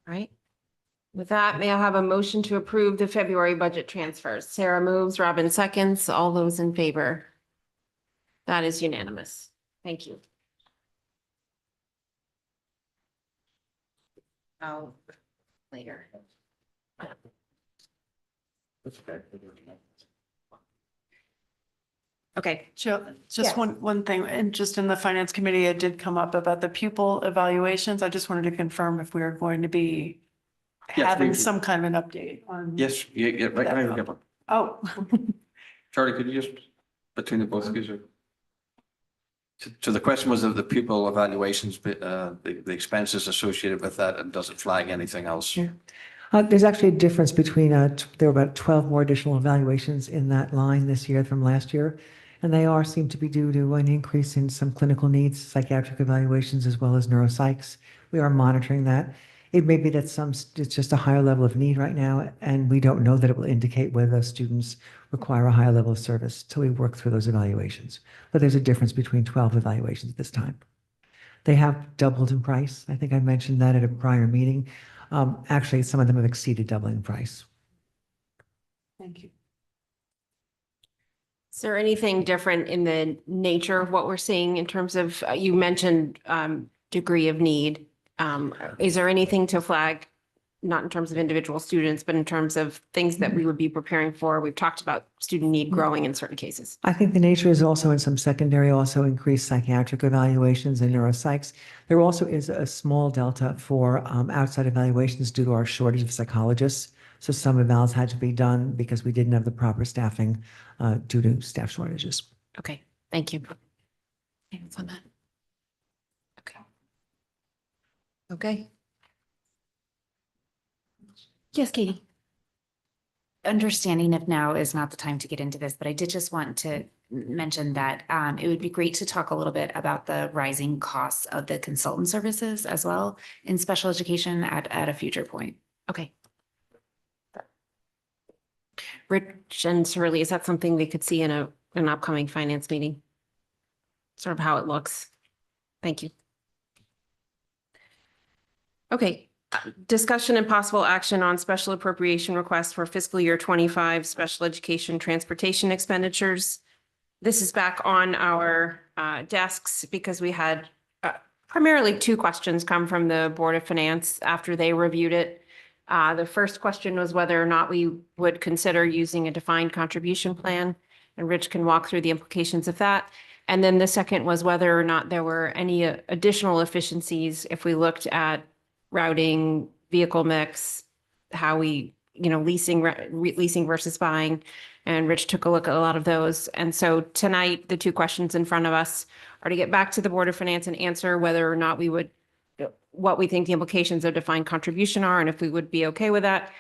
All right. With that, may I have a motion to approve the February budget transfers? Sarah moves, Robin seconds. All those in favor? That is unanimous. Thank you. Oh, later. Okay. Jill, Yes. just one thing, and just in the finance committee, it did come up about the pupil evaluations. I just wanted to confirm if we are going to be Yes, having we- some kind of an update on. Yes, yeah, right. Oh, Charlie, could you just, between the both of you? So the question was of the pupil evaluations, the expenses associated with that, and does it flag anything else? Yeah. There's actually a difference between, there were about 12 more additional evaluations in that line this year from last year. And they seem to be due to an increase in some clinical needs, psychiatric evaluations, as well as neuropsychs. We are monitoring that. It may be that it's just a higher level of need right now, and we don't know that it will indicate whether students require a higher level of service till we work through those evaluations. But there's a difference between 12 evaluations at this time. They have doubled in price. I think I mentioned that at a prior meeting. Actually, some of them have exceeded doubling in price. thank you. Is there anything different in the nature of what we're seeing in terms of, you mentioned degree of need. Is there anything to flag, not in terms of individual students, but in terms of things that we would be preparing for? We've talked about student need growing in certain cases. I think the nature is also in some secondary, also increased psychiatric evaluations and neuropsychs. There also is a small delta for outside evaluations due to our shortage of psychologists. So some evals had to be done because we didn't have the proper staffing due to staff shortages. Okay, thank you. Thanks on that. Okay. Okay. Yes, Katie. Understanding if now is not the time to get into this, but I did just want to mention that it would be great to talk a little bit about the rising costs of the consultant services as well in special education at a future point. Okay. Rich and Shirley, is that something we could see in an upcoming finance meeting? Sort of how it looks. Thank you. Okay, discussion and possible action on special appropriation request for fiscal year 25 special education transportation expenditures. This is back on our desks because we had primarily two questions come from the Board of Finance after they reviewed it. The first question was whether or not we would consider using a defined contribution plan, and Rich can walk through the implications of that. And then the second was whether or not there were any additional efficiencies if we looked at routing, vehicle mix, how we, leasing versus buying. And Rich took a look at a lot of those. And so tonight, the two questions in front of us are to get back to the Board of Finance and answer whether or not we would, what we think the implications of defined contribution are, and if we would be okay with that.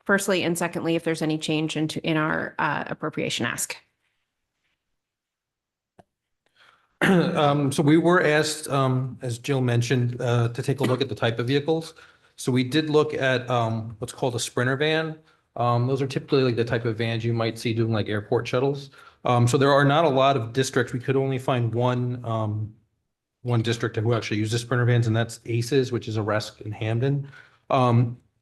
firstly, and secondly, if there's any change in our appropriation ask. So we were asked, as Jill mentioned, to take a look at the type of vehicles. So we did look at what's called a Sprinter van. Those are typically like the type of vans you might see doing like airport shuttles. So there are not a lot of districts. We could only find one district who actually uses Sprinter vans, and that's ACES, which is Aresk in Hamden.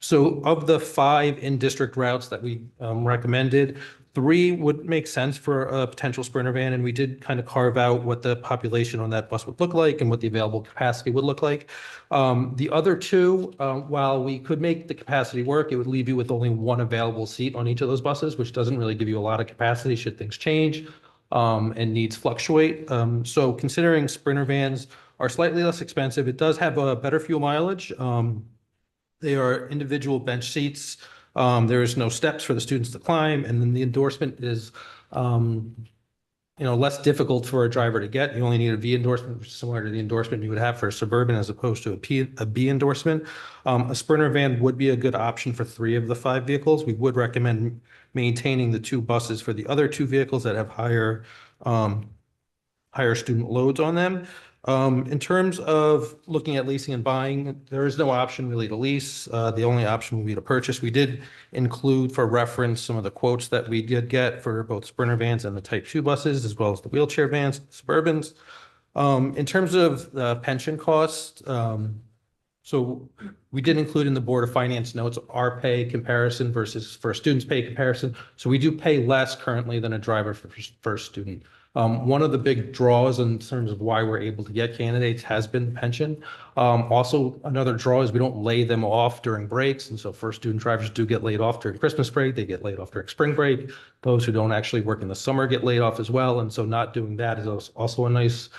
So of the 5 in-district routes that we recommended, 3 would make sense for a potential Sprinter van, and we did kind of carve out what the population on that bus would look like and what the available capacity would look like. The other 2, while we could make the capacity work, it would leave you with only 1 available seat on each of those buses, which doesn't really give you a lot of capacity should things change and needs fluctuate. So considering Sprinter vans are slightly less expensive, it does have a better fuel mileage. They are individual bench seats. There is no steps for the students to climb, and then the endorsement is, less difficult for a driver to get. You only need a V endorsement, which is similar to the endorsement you would have for a Suburban as opposed to a B endorsement. A Sprinter van would be a good option for 3 of the 5 vehicles. We would recommend maintaining the 2 buses for the other 2 vehicles that have higher student loads on them. In terms of looking at leasing and buying, there is no option really to lease. The only option would be to purchase. We did include for reference some of the quotes that we did get for both Sprinter vans and the Type 2 buses, as well as the wheelchair vans, Suburbans. In terms of the pension cost, so we did include in the Board of Finance notes our pay comparison versus for a student's pay comparison. So we do pay less currently than a driver for a student. One of the big draws in terms of why we're able to get candidates has been the pension. Also, another draw is we don't lay them off during breaks. And so first student drivers do get laid off during Christmas break. They get laid off during spring break. Those who don't actually work in the summer get laid off as well. And so not doing that is also a nice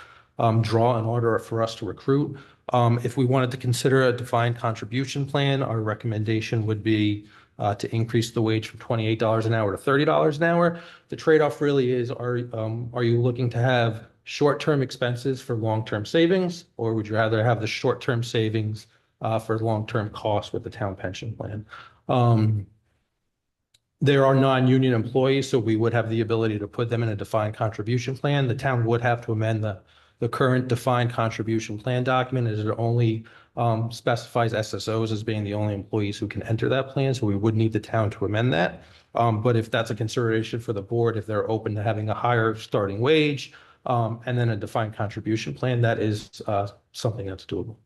draw in order for us to recruit. If we wanted to consider a defined contribution plan, our recommendation would be to increase the wage from $28 an hour to $30 an hour. The trade-off really is, are you looking to have short-term expenses for long-term savings, or would you rather have the short-term savings for long-term costs with the town pension plan? There are non-union employees, so we would have the ability to put them in a defined contribution plan. The town would have to amend the current defined contribution plan document, as it only specifies SSOs as being the only employees who can enter that plan. So we would need the town to amend that. But if that's a consideration for the board, if they're open to having a higher starting wage and then a defined contribution plan, that is something that's doable.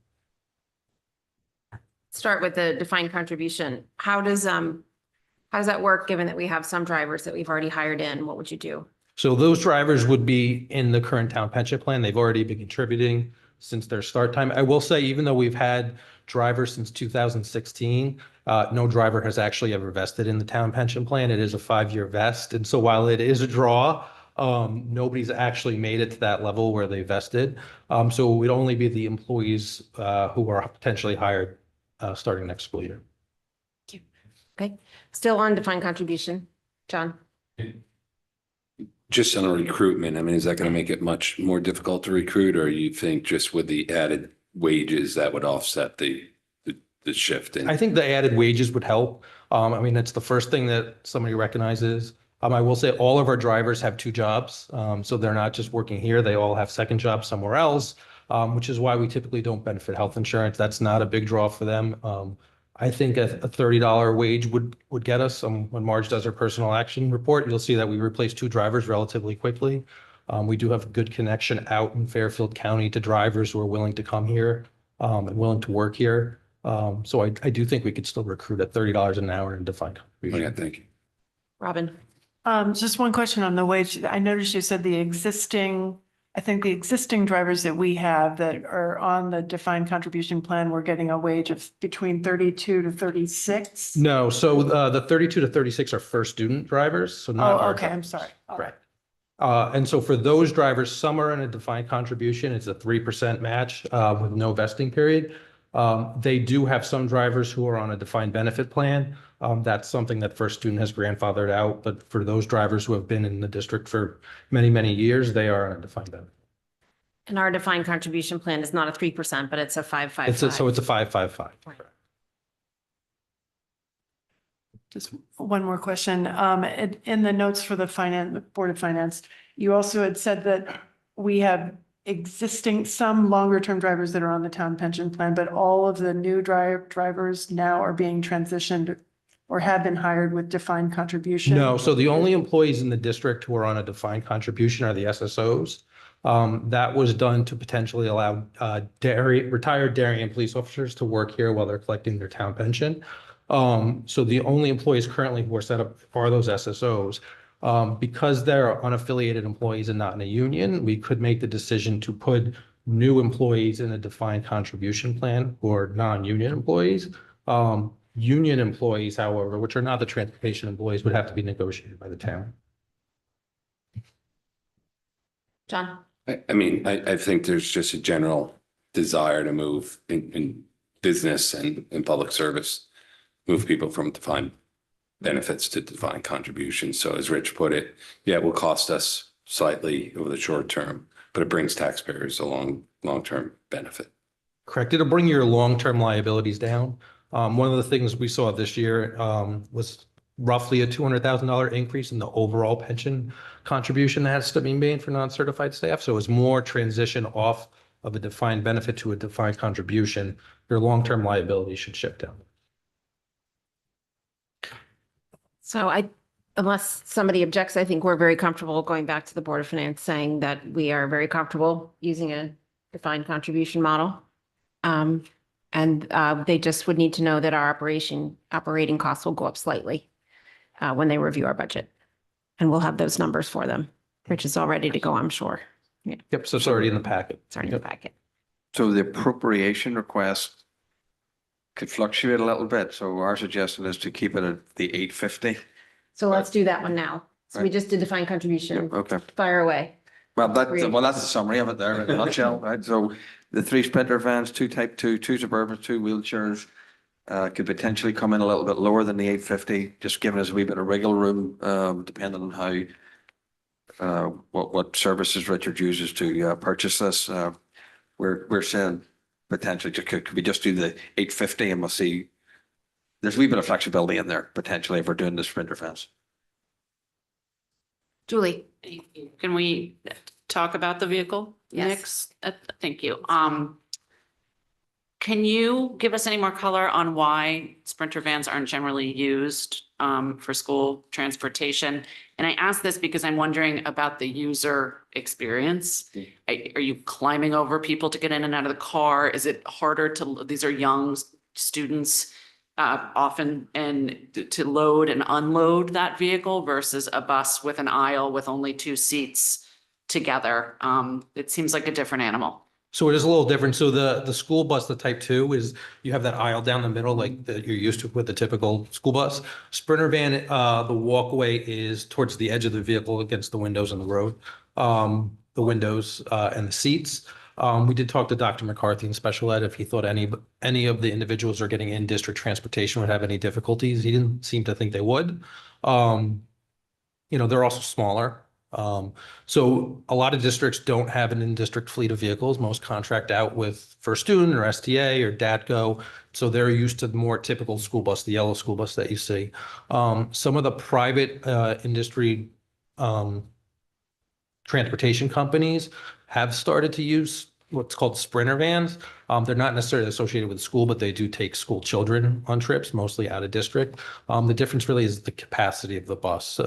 Start with the defined contribution. How does that work, given that we have some drivers that we've already hired in? What would you do? So those drivers would be in the current town pension plan. They've already been contributing since their start time. I will say, even though we've had drivers since 2016, no driver has actually ever vested in the town pension plan. It is a 5-year vest. And so while it is a draw, nobody's actually made it to that level where they vested. So it would only be the employees who are potentially hired starting next school year. Thank you. Okay, still on defined contribution, John? Just on a recruitment, I mean, is that going to make it much more difficult to recruit, or you think just with the added wages that would offset the shift in? I think the added wages would help. I mean, it's the first thing that somebody recognizes. I will say all of our drivers have 2 jobs. So they're not just working here. They all have second jobs somewhere else, which is why we typically don't benefit health insurance. That's not a big draw for them. I think a $30 wage would get us. When Marge does her personal action report, you'll see that we replaced 2 drivers relatively quickly. We do have a good connection out in Fairfield County to drivers who are willing to come here and willing to work here. So I do think we could still recruit at $30 an hour in defined contribution. Okay, thank you. Robin? Just one question on the wage. I noticed you said the existing drivers that we have that are on the defined contribution plan, we're getting a wage of between 32 to 36. No, so the 32 to 36 are first student drivers, so not our Oh, okay, I'm drivers. sorry. Right. And so for those drivers, some are in a defined contribution. It's a 3% match with no vesting period. They do have some drivers who are on a defined benefit plan. That's something that first student has grandfathered out. But for those drivers who have been in the district for many, many years, they are on a defined benefit. And our defined contribution plan is not a 3%, but it's a 5.55. So it's a 5.55. Just one more question. In the notes for the Board of Finance, you also had said that we have some longer-term drivers that are on the town pension plan, but all of the new drivers now are being transitioned or have been hired with defined contribution. No, so the only employees in the district who are on a defined contribution are the SSOs. That was done to potentially allow retired dairy and police officers to work here while they're collecting their town pension. So the only employees currently who are set up are those SSOs. Because they're unaffiliated employees and not in a union, we could make the decision to put new employees in a defined contribution plan or non-union employees. Union employees, however, which are not the transportation employees, would have to be negotiated by the town. John? I think there's just a general desire to move in business and in public service, move people from defined benefits to defined contributions. So as Rich put it, yeah, it will cost us slightly over the short term, but it brings taxpayers a long-term benefit. Correct. It'll bring your long-term liabilities down. One of the things we saw this year was roughly a $200,000 increase in the overall pension contribution that has to be made for non-certified staff. So it's more transition off of a defined benefit to a defined contribution. Your long-term liability should shift down. So unless somebody objects, I think we're very comfortable going back to the Board of Finance saying that we are very comfortable using a defined contribution model. And they just would need to know that our operating costs will go up slightly when they review our budget. And we'll have those numbers for them. Rich is all ready to go, I'm sure. Yeah. Yep, so it's already in the packet. It's already in the packet. So the appropriation request could fluctuate a little bit. So our suggestion is to keep it at the 850. So let's do that one now. So we Right. just did defined contribution. Okay. Fire away. Well, that's the summary of it there in a nutshell, right? So the 3 Sprinter vans, 2 Type 2, 2 Suburbans, 2 wheelchairs could potentially come in a little bit lower than the 850, just giving us a wee bit of wriggle room, depending on how what services Richard uses to purchase this. We're saying potentially could we just do the 850 and we'll see. There's a wee bit of flexibility in there potentially if we're doing the Sprinter vans. Julie? Can we talk about the vehicle Yes. mix? Thank you. Can you give us any more color on why Sprinter vans aren't generally used for school transportation? And I ask this because I'm wondering about the user experience. Are you climbing over people to get in and out of the car? Is it harder these are young students often, and to load and unload that vehicle versus a bus with an aisle with only 2 seats together? It seems like a different animal. So it is a little different. So the school bus, the Type 2, is you have that aisle down the middle like that you're used to with the typical school bus. Sprinter van, the walkway is towards the edge of the vehicle against the windows on the road, the windows and the seats. We did talk to Dr. McCarthy in special ed if he thought any of the individuals who are getting in district transportation would have any difficulties. He didn't seem to think they would. They're also smaller. So a lot of districts don't have an in-district fleet of vehicles. Most contract out with First Student or STA or DATCO. So they're used to the more typical school bus, the yellow school bus that you see. Some of the private industry transportation companies have started to use what's called Sprinter vans. They're not necessarily associated with the school, but they do take school children on trips, mostly out of district. The difference really is the capacity of the bus.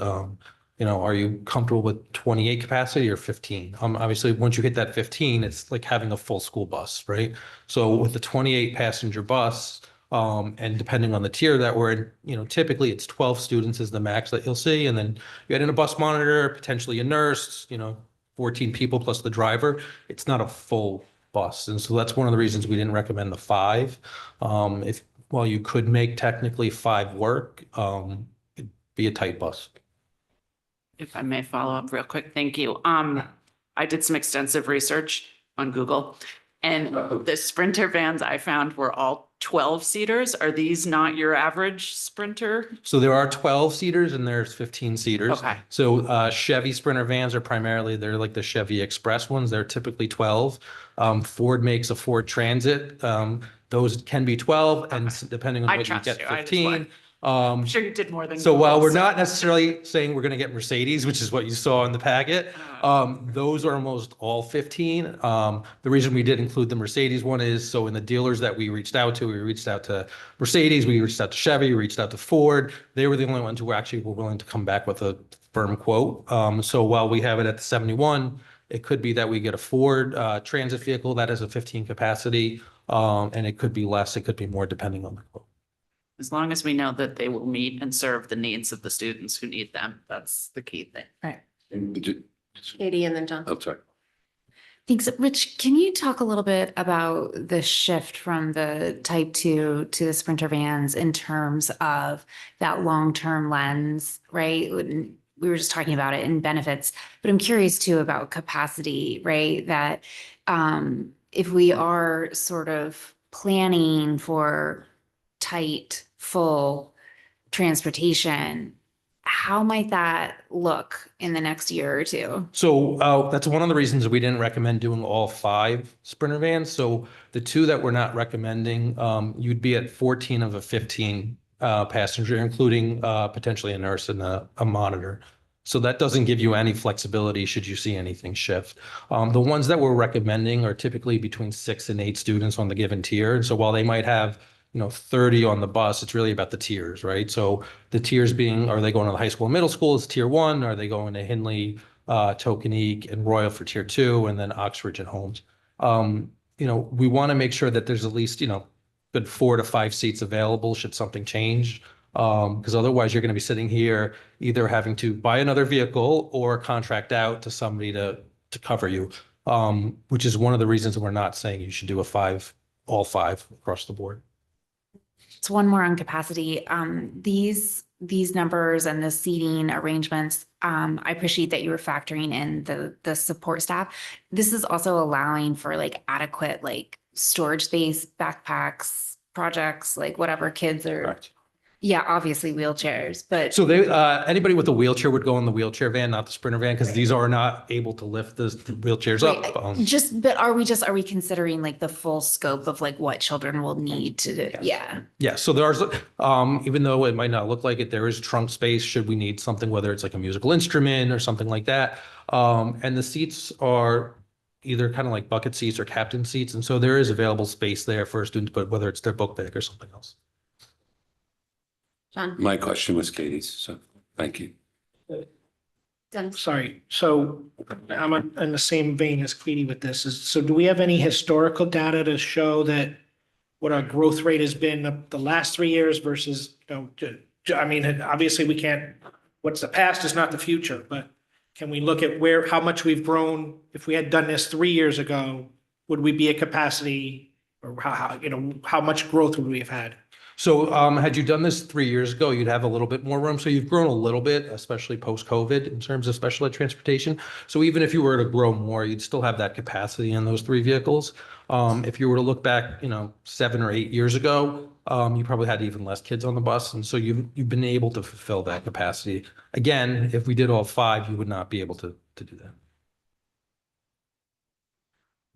Are you comfortable with 28 capacity or 15? Obviously, once you hit that 15, it's like having a full school bus, right? So with the 28 passenger bus, and depending on the tier that we're in, typically it's 12 students is the max that you'll see. And then you add in a bus monitor, potentially a nurse, 14 people plus the driver. It's not a full bus. And so that's one of the reasons we didn't recommend the 5. While you could make technically 5 work, it'd be a tight bus. If I may follow up real quick, thank you. I did some extensive research on Google, and the Sprinter vans I found were all 12-seaters. Are these not your average Sprinter? So there are 12 seaters and there's 15 seaters. Okay. So Chevy Sprinter vans are they're like the Chevy Express ones. They're typically 12. Ford makes a Ford Transit. Those can be 12, and depending on I what you trust get, you. I just 15. want- I'm sure you did more than. So while we're Google, not necessarily saying we're going to get Mercedes, which is what you saw in the packet, those are almost all 15. The reason we did include the Mercedes one is so in the dealers that we reached out to Mercedes, we reached out to Chevy, we reached out to Ford. They were the only ones who actually were willing to come back with a firm quote. So while we have it at the 71, it could be that we get a Ford Transit vehicle that has a 15 capacity, and it could be less, it could be more depending on the quote. As long as we know that they will meet and serve the needs of the students who need them, that's the key thing. Right. Katie and then John. I'm sorry. Thanks. Rich, can you talk a little bit about the shift from the type 2 to the Sprinter vans in terms of that long-term lens, right? We were just talking about it in benefits, but I'm curious too about capacity, right? That if we are sort of planning for tight, full transportation, how might that look in the next year or two? So that's one of the reasons we didn't recommend doing all 5 Sprinter vans. So the 2 that we're not recommending, you'd be at 14 of a 15 passenger, including potentially a nurse and a monitor. So that doesn't give you any flexibility should you see anything shift. The ones that we're recommending are typically between 6 and 8 students on the given tier. And so while they might have 30 on the bus, it's really about the tiers, right? So the tiers being, are they going to the high school and middle school as tier 1? Are they going to Hindley, Tokenique, and Royal for tier 2, and then Oxford and Holmes? We want to make sure that there's at least, good 4 to 5 seats available should something change. Because otherwise you're going to be sitting here either having to buy another vehicle or contract out to somebody to cover you, which is one of the reasons we're not saying you should do all 5 across the board. So one more on capacity. These numbers and the seating arrangements, I appreciate that you were factoring in the support staff. This is also allowing for adequate storage space, backpacks, projects, whatever kids are. Correct. Yeah, obviously wheelchairs, but So anybody with a wheelchair would go in the wheelchair van, not the Sprinter van, because these are not able to lift the wheelchairs up. but are we considering the full scope of what children will need to do? Yeah. Yeah, so there's, even though it might not look like it, there is trunk space should we need something, whether it's a musical instrument or something like that. And the seats are either kind of like bucket seats or captain seats. And so there is available space there for a student to put, whether it's their book bag or something else. John. My question was Katie's, so thank you. Sorry, so I'm in the same vein as Katie with this. So do we have any historical data to show that what our growth rate has been the last 3 years versus, obviously we can't, what's the past is not the future, but can we look at how much we've grown? If we had done this 3 years ago, would we be at capacity, or how much growth would we have had? So had you done this 3 years ago, you'd have a little bit more room. So you've grown a little bit, especially post-COVID in terms of special ed transportation. So even if you were to grow more, you'd still have that capacity in those 3 vehicles. If you were to look back, 7 or 8 years ago, you probably had even less kids on the bus. And so you've been able to fulfill that capacity. Again, if we did all 5, you would not be able to do that.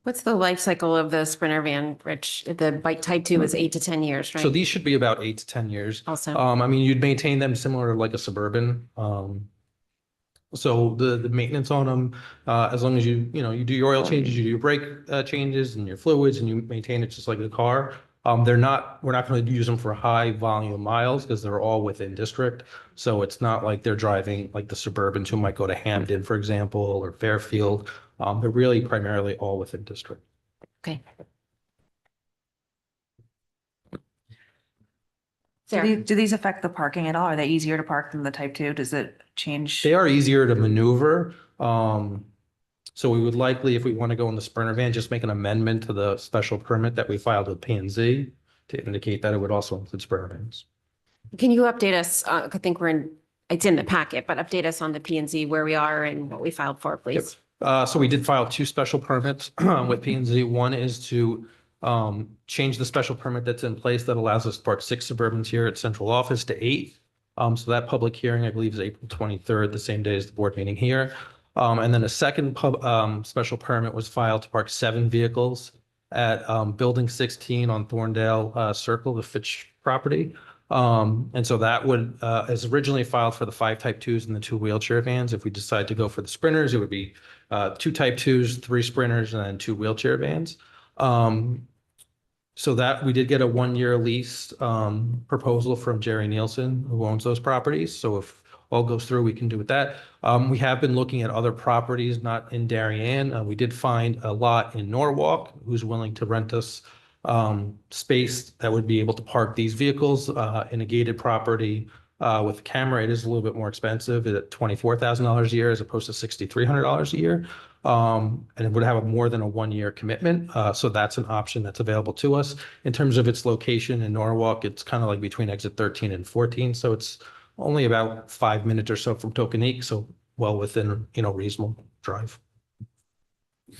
What's the life cycle of the Sprinter van, Rich? The bike type 2 is 8 to 10 years, right? So these should be about 8 to 10 years. Also. You'd maintain them similar to a Suburban. So the maintenance on them, as long as you do your oil changes, you do your brake changes and your fluids, and you maintain it just like a car. We're not going to use them for high volume miles because they're all within district. So it's not like they're driving like the Suburbans who might go to Hamden, for example, or Fairfield. They're really primarily all within district. Okay. Do these affect the parking at all? Are they easier to park than the type 2? Does it change? They are easier to maneuver. So we would likely, if we want to go in the Sprinter van, just make an amendment to the special permit that we filed with P&Z to indicate that it would also include Sprinter vans. Can you update us? I think it's in the packet, but update us on the P&Z, where we are and what we filed for, please. So we did file 2 special permits with P&Z. One is to change the special permit that's in place that allows us to park 6 Suburbans here at central office to 8. So that public hearing, I believe, is April 23rd, the same day as the board meeting here. And then a second special permit was filed to park 7 vehicles at Building 16 on Thorndale Circle, the Fitch property. And so that would, is originally filed for the 5 Type 2s and the 2 wheelchair vans. If we decide to go for the sprinters, it would be 2 Type 2s, 3 sprinters, and then 2 wheelchair vans. So that we did get a 1-year lease proposal from Jerry Nielsen, who owns those properties. So if all goes through, we can do with that. We have been looking at other properties, not in Darien. We did find a lot in Norwalk who's willing to rent us space that would be able to park these vehicles in a gated property with a camera. It is a little bit more expensive at $24,000 a year as opposed to $6,300 a year. And it would have more than a 1-year commitment. So that's an option that's available to us. In terms of its location in Norwalk, it's kind of like between exit 13 and 14. So it's only about 5 minutes or so from Tokenique. So well within, reasonable drive.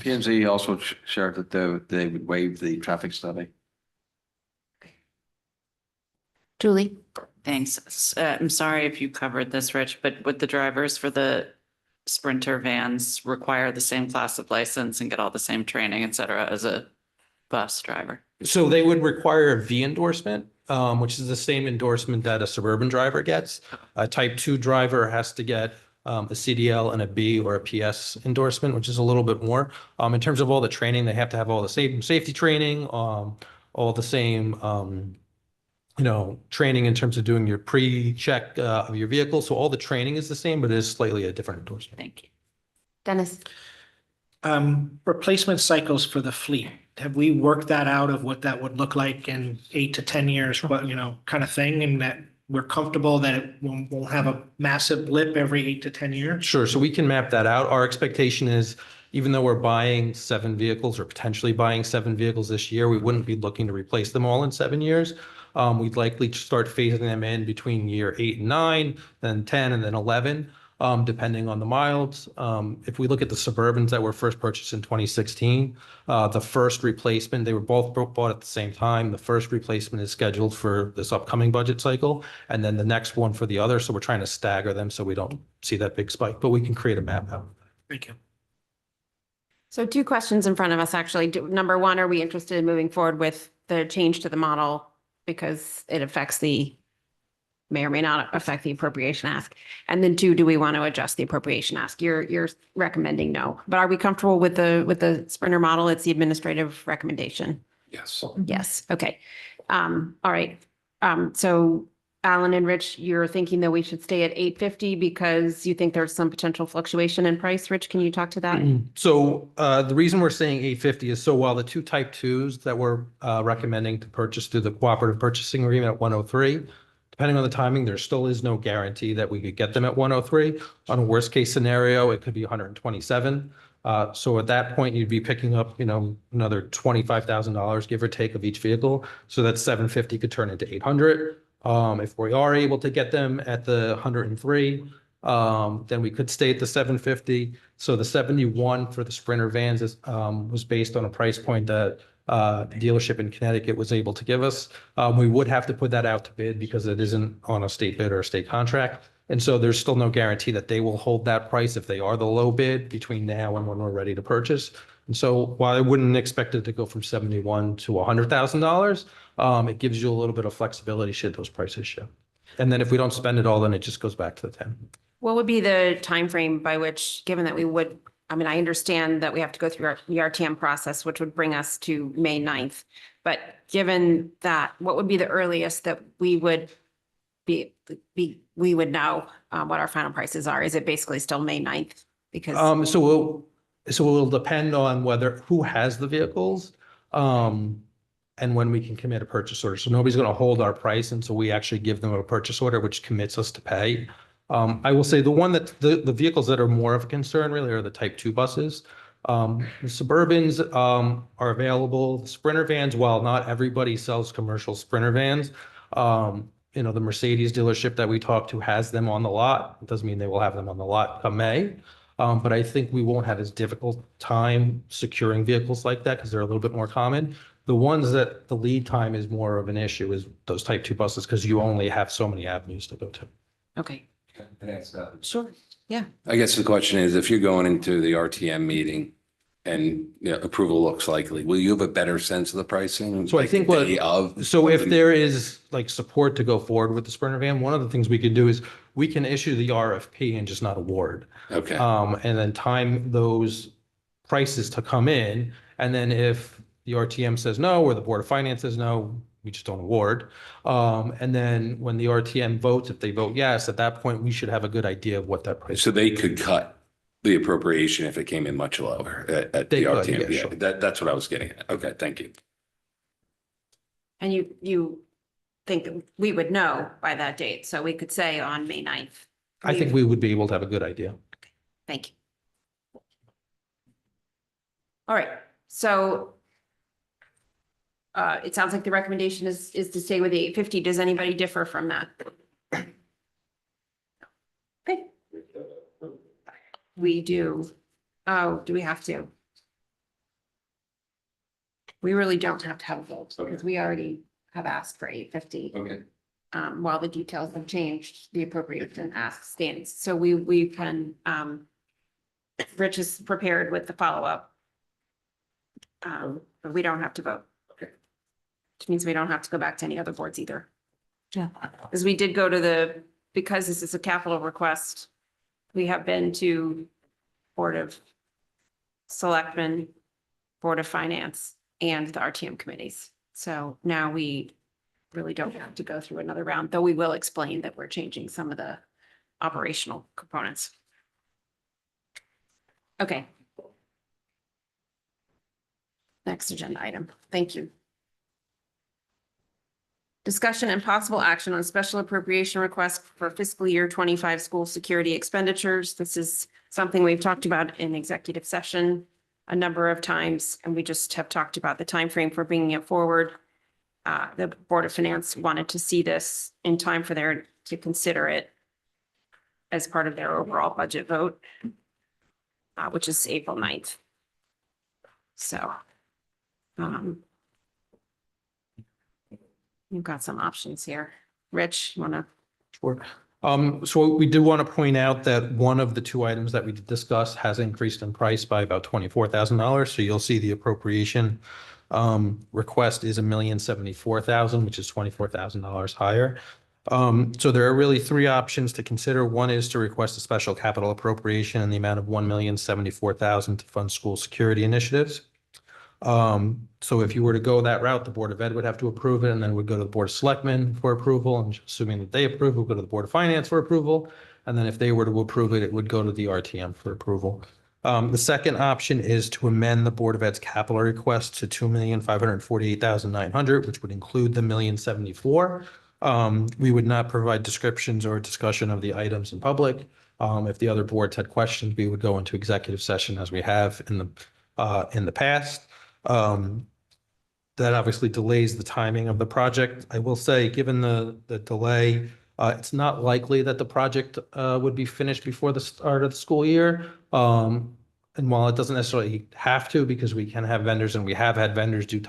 P&Z also shared that they would waive the traffic study. Julie? Thanks. I'm sorry if you covered this, Rich, but would the drivers for the Sprinter vans require the same class of license and get all the same training, et cetera, as a bus driver? So they would require a V endorsement, which is the same endorsement that a Suburban driver gets. A Type 2 driver has to get a CDL and a B or a PS endorsement, which is a little bit more. In terms of all the training, they have to have all the safety training, all the same, training in terms of doing your pre-check of your vehicle. So all the training is the same, but it is slightly a different endorsement. Thank you. Dennis? Replacement cycles for the fleet. Have we worked that out of what that would look like in 8 to 10 years, kind of thing, and that we're comfortable that it won't have a massive blip every 8 to 10 years? Sure. So we can map that out. Our expectation is, even though we're buying 7 vehicles or potentially buying 7 vehicles this year, we wouldn't be looking to replace them all in 7 years. We'd likely start phasing them in between year 8 and 9, then 10, and then 11, depending on the miles. If we look at the Suburbans that were first purchased in 2016, the first replacement, they were both bought at the same time. The first replacement is scheduled for this upcoming budget cycle, and then the next one for the other. So we're trying to stagger them so we don't see that big spike, but we can create a map out. Thank you. So 2 questions in front of us, actually. Number 1, are we interested in moving forward with the change to the model because it may or may not affect the appropriation ask? And then 2, do we want to adjust the appropriation ask? You're recommending no, but are we comfortable with the Sprinter model? It's the administrative recommendation. Yes. Yes. Okay. All right. So Alan and Rich, you're thinking that we should stay at 850 because you think there's some potential fluctuation in price. Rich, can you talk to that? So the reason we're saying 850 is so while the 2 Type 2s that we're recommending to purchase through the cooperative purchasing agreement at 103, depending on the timing, there still is no guarantee that we could get them at 103. On a worst case scenario, it could be 127. So at that point, you'd be picking up, another $25,000, give or take, of each vehicle. So that 750 could turn into 800. If we are able to get them at the 103, then we could stay at the 750. So the 71 for the Sprinter vans was based on a price point that the dealership in Connecticut was able to give us. We would have to put that out to bid because it isn't on a state bid or a state contract. And so there's still no guarantee that they will hold that price if they are the low bid between now and when we're ready to purchase. And so while I wouldn't expect it to go from 71 to $100,000, it gives you a little bit of flexibility should those prices shift. And then if we don't spend it all, then it just goes back to the 10. What would be the time frame by which, given that we would, I understand that we have to go through the RTM process, which would bring us to May 9th. But given that, what would be the earliest that we would we would know what our final prices are? Is it basically still May 9th? Because So it will depend on who has the vehicles and when we can commit a purchase order. So nobody's going to hold our price until we actually give them a purchase order, which commits us to pay. I will say the vehicles that are more of a concern really are the Type 2 buses. The Suburbans are available. The Sprinter vans, while not everybody sells commercial Sprinter vans, the Mercedes dealership that we talked to has them on the lot. It doesn't mean they will have them on the lot come May. But I think we won't have as difficult time securing vehicles like that because they're a little bit more common. The ones that the lead time is more of an issue is those Type 2 buses because you only have so many avenues to go to. Okay. Can I ask that? Sure. Yeah. I guess the question is, if you're going into the RTM meeting and you know, approval looks likely, will you have a better sense of the pricing? So I like, think the what, day of? so if there is like support to go forward with the Sprinter van, one of the things we could do is we can issue the RFP and just not award. Okay, And then time those prices to come in. And then if the RTM says no, or the Board of Finance says no, we just don't award. And then when the RTM votes, if they vote yes, at that point, we should have a good idea of what that price. so they could cut the appropriation if it came in much lower at They the could, RTM. yeah, Yeah, sure. that's what I was getting at. Okay, thank you. And you think that we would know by that date, so we could say on May 9th. I think we would be able to have a good idea. Thank you. All right, so it sounds like the recommendation is to stay with the 850. Does anybody differ from that? Okay. We do. Oh, do we have to? We really don't have to have a vote because we already have asked for 850. Okay. While the details have changed, the appropriation ask stands. So we can, Rich is prepared with the follow-up. But we don't have to vote. Okay. Which means we don't have to go back to any other boards either. Yeah. Because we did go to because this is a capital request, we have been to Board of Selectmen, Board of Finance, and the RTM committees. So now we really don't have to go through another round, though we will explain that we're changing some of the operational components. Okay. Next agenda item. Thank you. Discussion and possible action on special appropriation request for fiscal year 25 school security expenditures. This is something we've talked about in executive session a number of times, and we just have talked about the time frame for bringing it forward. The Board of Finance wanted to see this in time for to consider it as part of their overall budget vote, which is April 9th. So, you've got some options here. Rich, you want to? Sure. So we do want to point out that one of the two items that we discussed has increased in price by about $24,000. So you'll see the appropriation request is $1,074,000, which is $24,000 higher. So there are really three options to consider. One is to request a special capital appropriation in the amount of $1,074,000 to fund school security initiatives. So if you were to go that route, the Board of Ed would have to approve it, and then would go to the Board of Selectmen for approval, and assuming that they approve, it would go to the Board of Finance for approval. And then if they were to approve it, it would go to the RTM for approval. The second option is to amend the Board of Ed's capital request to $2,548,900, which would include the $1,074,000. We would not provide descriptions or discussion of the items in public. If the other boards had questions, we would go into executive session as we have in the past. That obviously delays the timing of the project. I will say, given the delay, it's not likely that the project would be finished before the start of the school year. And while it doesn't necessarily have to, because we can have vendors and we have had vendors do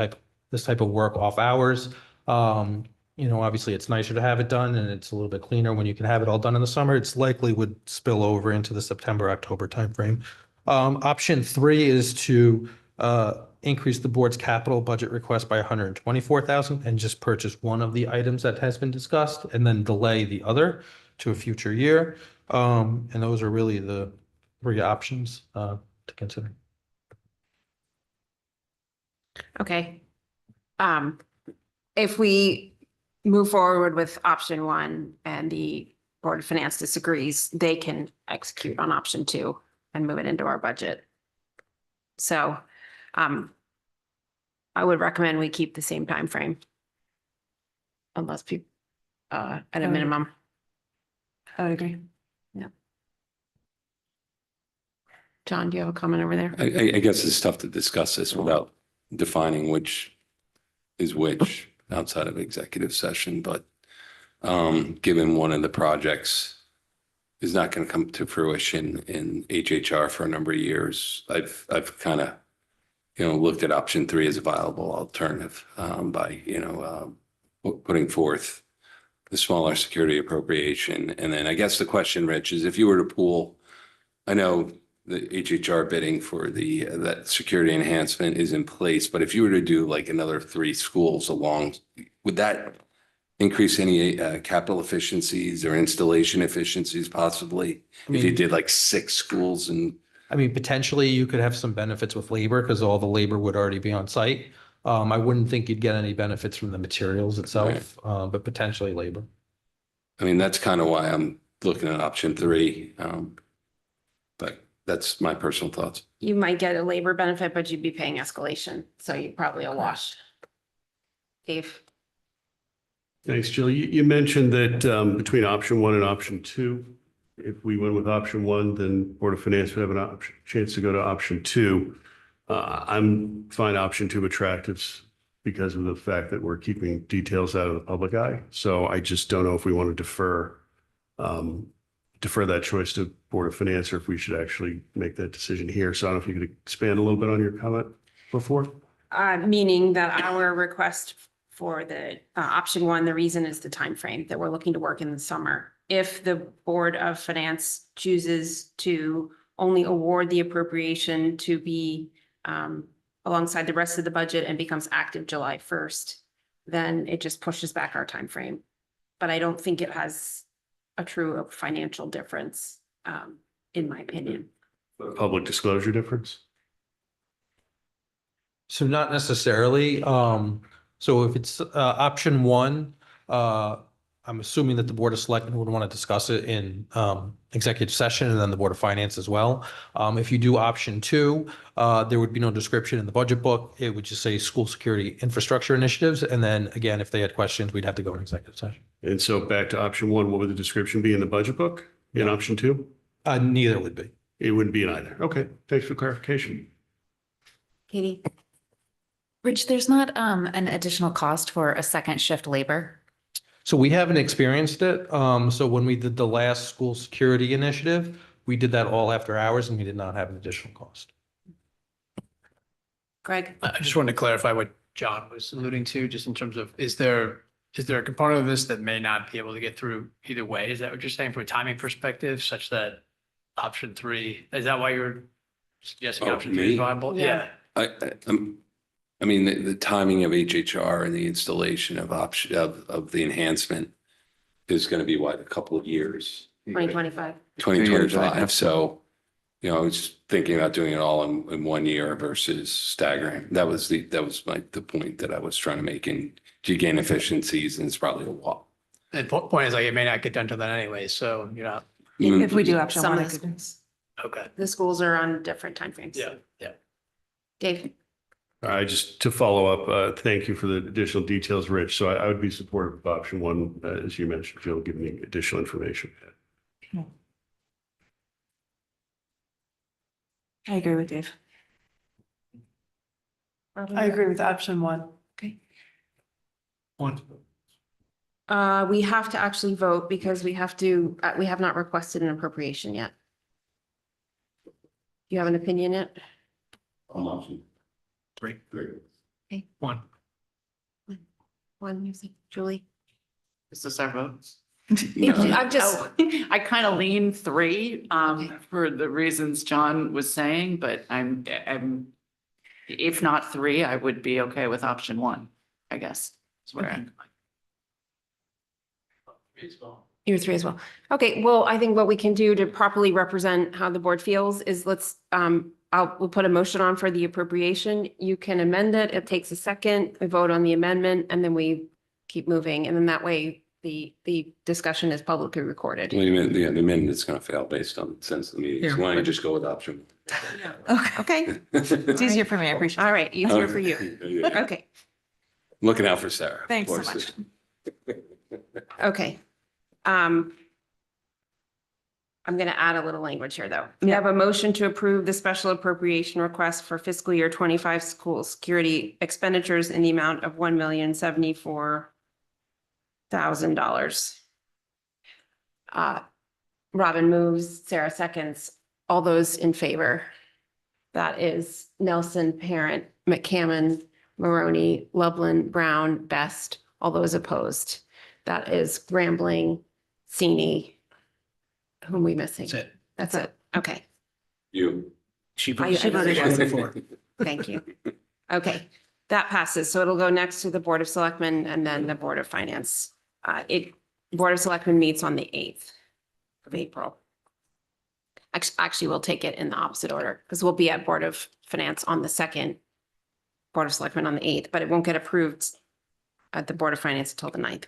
this type of work off hours, obviously it's nicer to have it done, and it's a little bit cleaner when you can have it all done in the summer. It's likely would spill over into the September, October timeframe. Option 3 is to increase the board's capital budget request by $124,000 and just purchase one of the items that has been discussed and then delay the other to a future year. And those are really the three options to consider. Okay. If we move forward with option 1 and the Board of Finance disagrees, they can execute on option 2 and move it into our budget. So, I would recommend we keep the same time frame, unless people, at a minimum. I would agree. Yeah. John, do you have a comment over there? I guess it's tough to discuss this without defining which is which outside of executive session, but given one of the projects is not going to come to fruition in HHR for a number of years, I've kind of, looked at option 3 as a viable alternative by, putting forth the smaller security appropriation. And then I guess the question, Rich, is if you were to pool, I know the HHR bidding for that security enhancement is in place, but if you were to do like another 3 schools along, would that increase any capital efficiencies or installation efficiencies possibly? If you did like 6 schools and I mean, potentially you could have some benefits with labor because all the labor would already be on site. I wouldn't think you'd get any benefits from the materials itself, but potentially labor. I mean, that's kind of why I'm looking at option 3. But that's my personal thoughts. You might get a labor benefit, but you'd be paying escalation, so you probably a wash. Dave? Thanks, Jill. You mentioned that between option 1 and option 2, if we went with option 1, then Board of Finance would have an chance to go to option 2. I'm find option 2 attractive because of the fact that we're keeping details out of the public eye. So I just don't know if we want to defer that choice to Board of Finance or if we should actually make that decision here. So I don't know if you could expand a little bit on your comment before. Meaning that our request for the option 1, the reason is the time frame that we're looking to work in the summer. If the Board of Finance chooses to only award the appropriation to be alongside the rest of the budget and becomes active July 1st, then it just pushes back our time frame. But I don't think it has a true financial difference, in my opinion. Public disclosure difference? So not necessarily. So if it's option 1, I'm assuming that the Board of Selectmen would want to discuss it in executive session and then the Board of Finance as well. If you do option 2, there would be no description in the budget book. It would just say school security infrastructure initiatives. And then again, if they had questions, we'd have to go in executive session. And so back to option 1, what would the description be in the budget book in option 2? Neither would be. It wouldn't be in either. Okay, thanks for clarification. Katie? Rich, there's not an additional cost for a second shift labor? So we haven't experienced it. So when we did the last school security initiative, we did that all after hours and we did not have an additional cost. Greg? I just wanted to clarify what John was alluding to, just in terms of, is there a component of this that may not be able to get through either way? Is that what you're saying from a timing perspective, such that option 3, is that why you're suggesting option 3 is me? viable? Yeah. I mean, the timing of HHR and the installation of of the enhancement is going to be what, a couple of years? 2025. 2025. So, I was thinking about doing it all in 1 year versus staggering. That was the point that I was trying to make. And you gain efficiencies, and it's probably a while. The point is, like, it may not get done till then anyway, so you're not. If we do option Some 1, of it the could- Okay. The schools are on different timeframes. Yeah. Dave? Just to follow up, thank you for the additional details, Rich. So I would be supportive of option 1, as you mentioned, Jill, giving me additional information. I agree with Dave. I agree with option 1. One. We have to actually vote because we have not requested an appropriation yet. Do you have an opinion yet? Three. Okay. One. One, you think, Julie? Is this our votes? I'm just, I kind of lean 3 for the reasons John was saying, but I'm if not 3, I would be okay with option 1, I guess. That's where I'm. you're 3 as well. Okay, well, I think what we can do to properly represent how the board feels is we'll put a motion on for the appropriation. You can amend it. It takes a second. We vote on the amendment and then we keep moving. And then that way the discussion is publicly recorded. Wait a minute, the amendment is going to fail based on the sense of the meeting. So why don't you just go with option? Okay, It's easier for me. I appreciate it. all right, easier for you. Yeah. Okay, Looking out for Sarah. of Thanks so course. much. okay. I'm going to add a little language here, though. We have a motion to approve the special appropriation request for fiscal year 25 school security expenditures in the amount of $1,074,000. Robin moves, Sarah seconds. All those in favor? That is Nelson, Parent, McCammon, Maroney, Loveland, Brown, Best. All those opposed. That is Grambling, Sini. Whom we missing? That's it. That's it. Okay. You. She I voted she yes. for. Thank you. Okay, that passes. So it'll go next to the Board of Selectmen and then the Board of Finance. Board of Selectmen meets on the 8th of April. Actually, we'll take it in the opposite order because we'll be at Board of Finance on the 2nd, Board of Selectmen on the 8th, but it won't get approved at the Board of Finance until the 9th.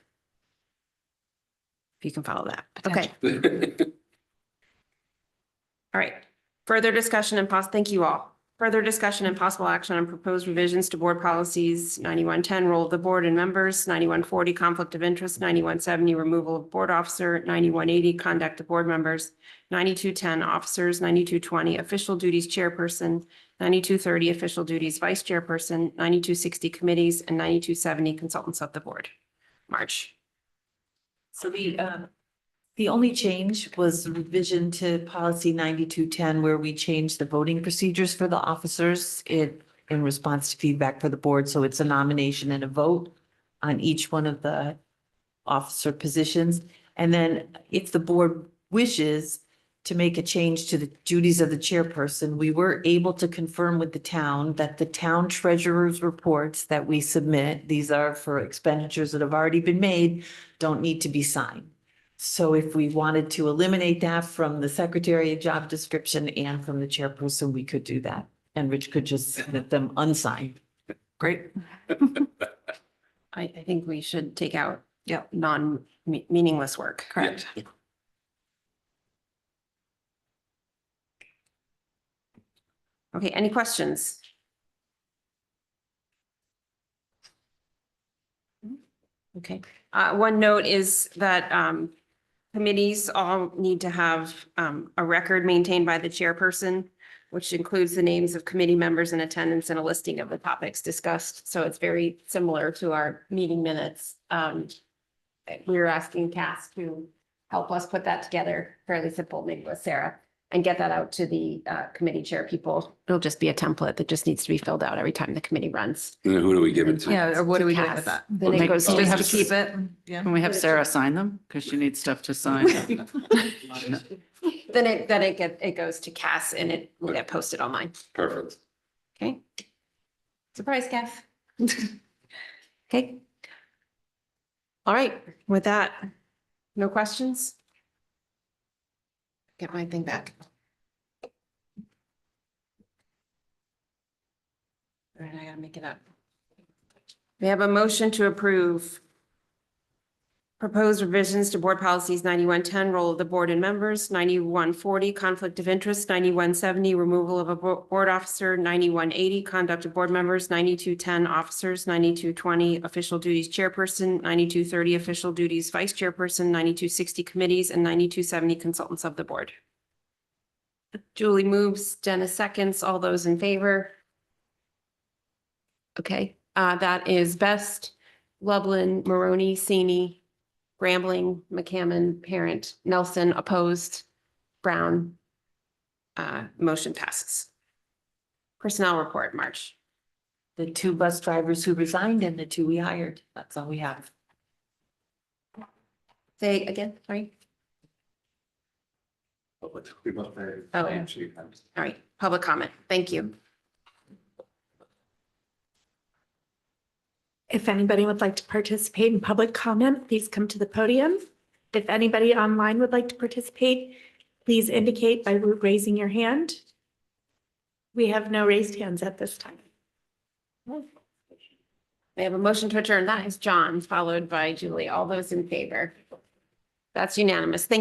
If you can follow that. Okay. All right. Further discussion and thank you all. Further discussion and possible action on proposed revisions to board policies, 9110, role of the board and members, 9140, conflict of interest, 9170, removal of board officer, 9180, conduct of board members, 9210, officers, 9220, official duties chairperson, 9230, official duties vice chairperson, 9260, committees, and 9270, consultants of the board. March. So the only change was revision to policy 9210, where we changed the voting procedures for the officers in response to feedback for the board. So it's a nomination and a vote on each one of the officer positions. And then if the board wishes to make a change to the duties of the chairperson, we were able to confirm with the town that the town treasurer's reports that we submit, these are for expenditures that have already been made, don't need to be signed. So if we wanted to eliminate that from the secretary job description and from the chairperson, we could do that. And Rich could just submit them unsigned. Great. I think we should take out non-meaningless work. Correct. Okay, any questions? Okay, one note is that committees all need to have a record maintained by the chairperson, which includes the names of committee members in attendance and a listing of the topics discussed. So it's very similar to our meeting minutes. We were asking Cass to help us put that together, fairly simple, maybe with Sarah, and get that out to the committee chair people. It'll just be a template that just needs to be filled out every time the committee runs. And who do we give it to? Yeah, or what are we doing Cass. with that? Then it goes Just to to keep it? Yeah. Can we have Sarah sign them? Because she needs stuff to sign. Then it goes to Cass and it will get posted online. Perfect. Okay. Surprise, Cass. Okay. All right, with that, no questions? Get my thing back. All right, I gotta make it up. We have a motion to approve proposed revisions to board policies 9110, role of the board and members, 9140, conflict of interest, 9170, removal of a board officer, 9180, conduct of board members, 9210, officers, 9220, official duties chairperson, 9230, official duties vice chairperson, 9260, committees, and 9270, consultants of the board. Julie moves, Dennis seconds, all those in favor? Okay, that is Best, Lublin, Maroney, Sini, Grambling, McCammon, Parent, Nelson, opposed, Brown. Motion passes. Personnel report, March. The 2 bus drivers who resigned and the 2 we hired. That's all we have. Say again, sorry. Oh, yeah. All right, public comment. Thank you. If anybody would like to participate in public comment, please come to the podium. If anybody online would like to participate, please indicate by raising your hand. We have no raised hands at this time. We have a motion to adjourn. That is John, followed by Julie. All those in favor? That's unanimous. Thank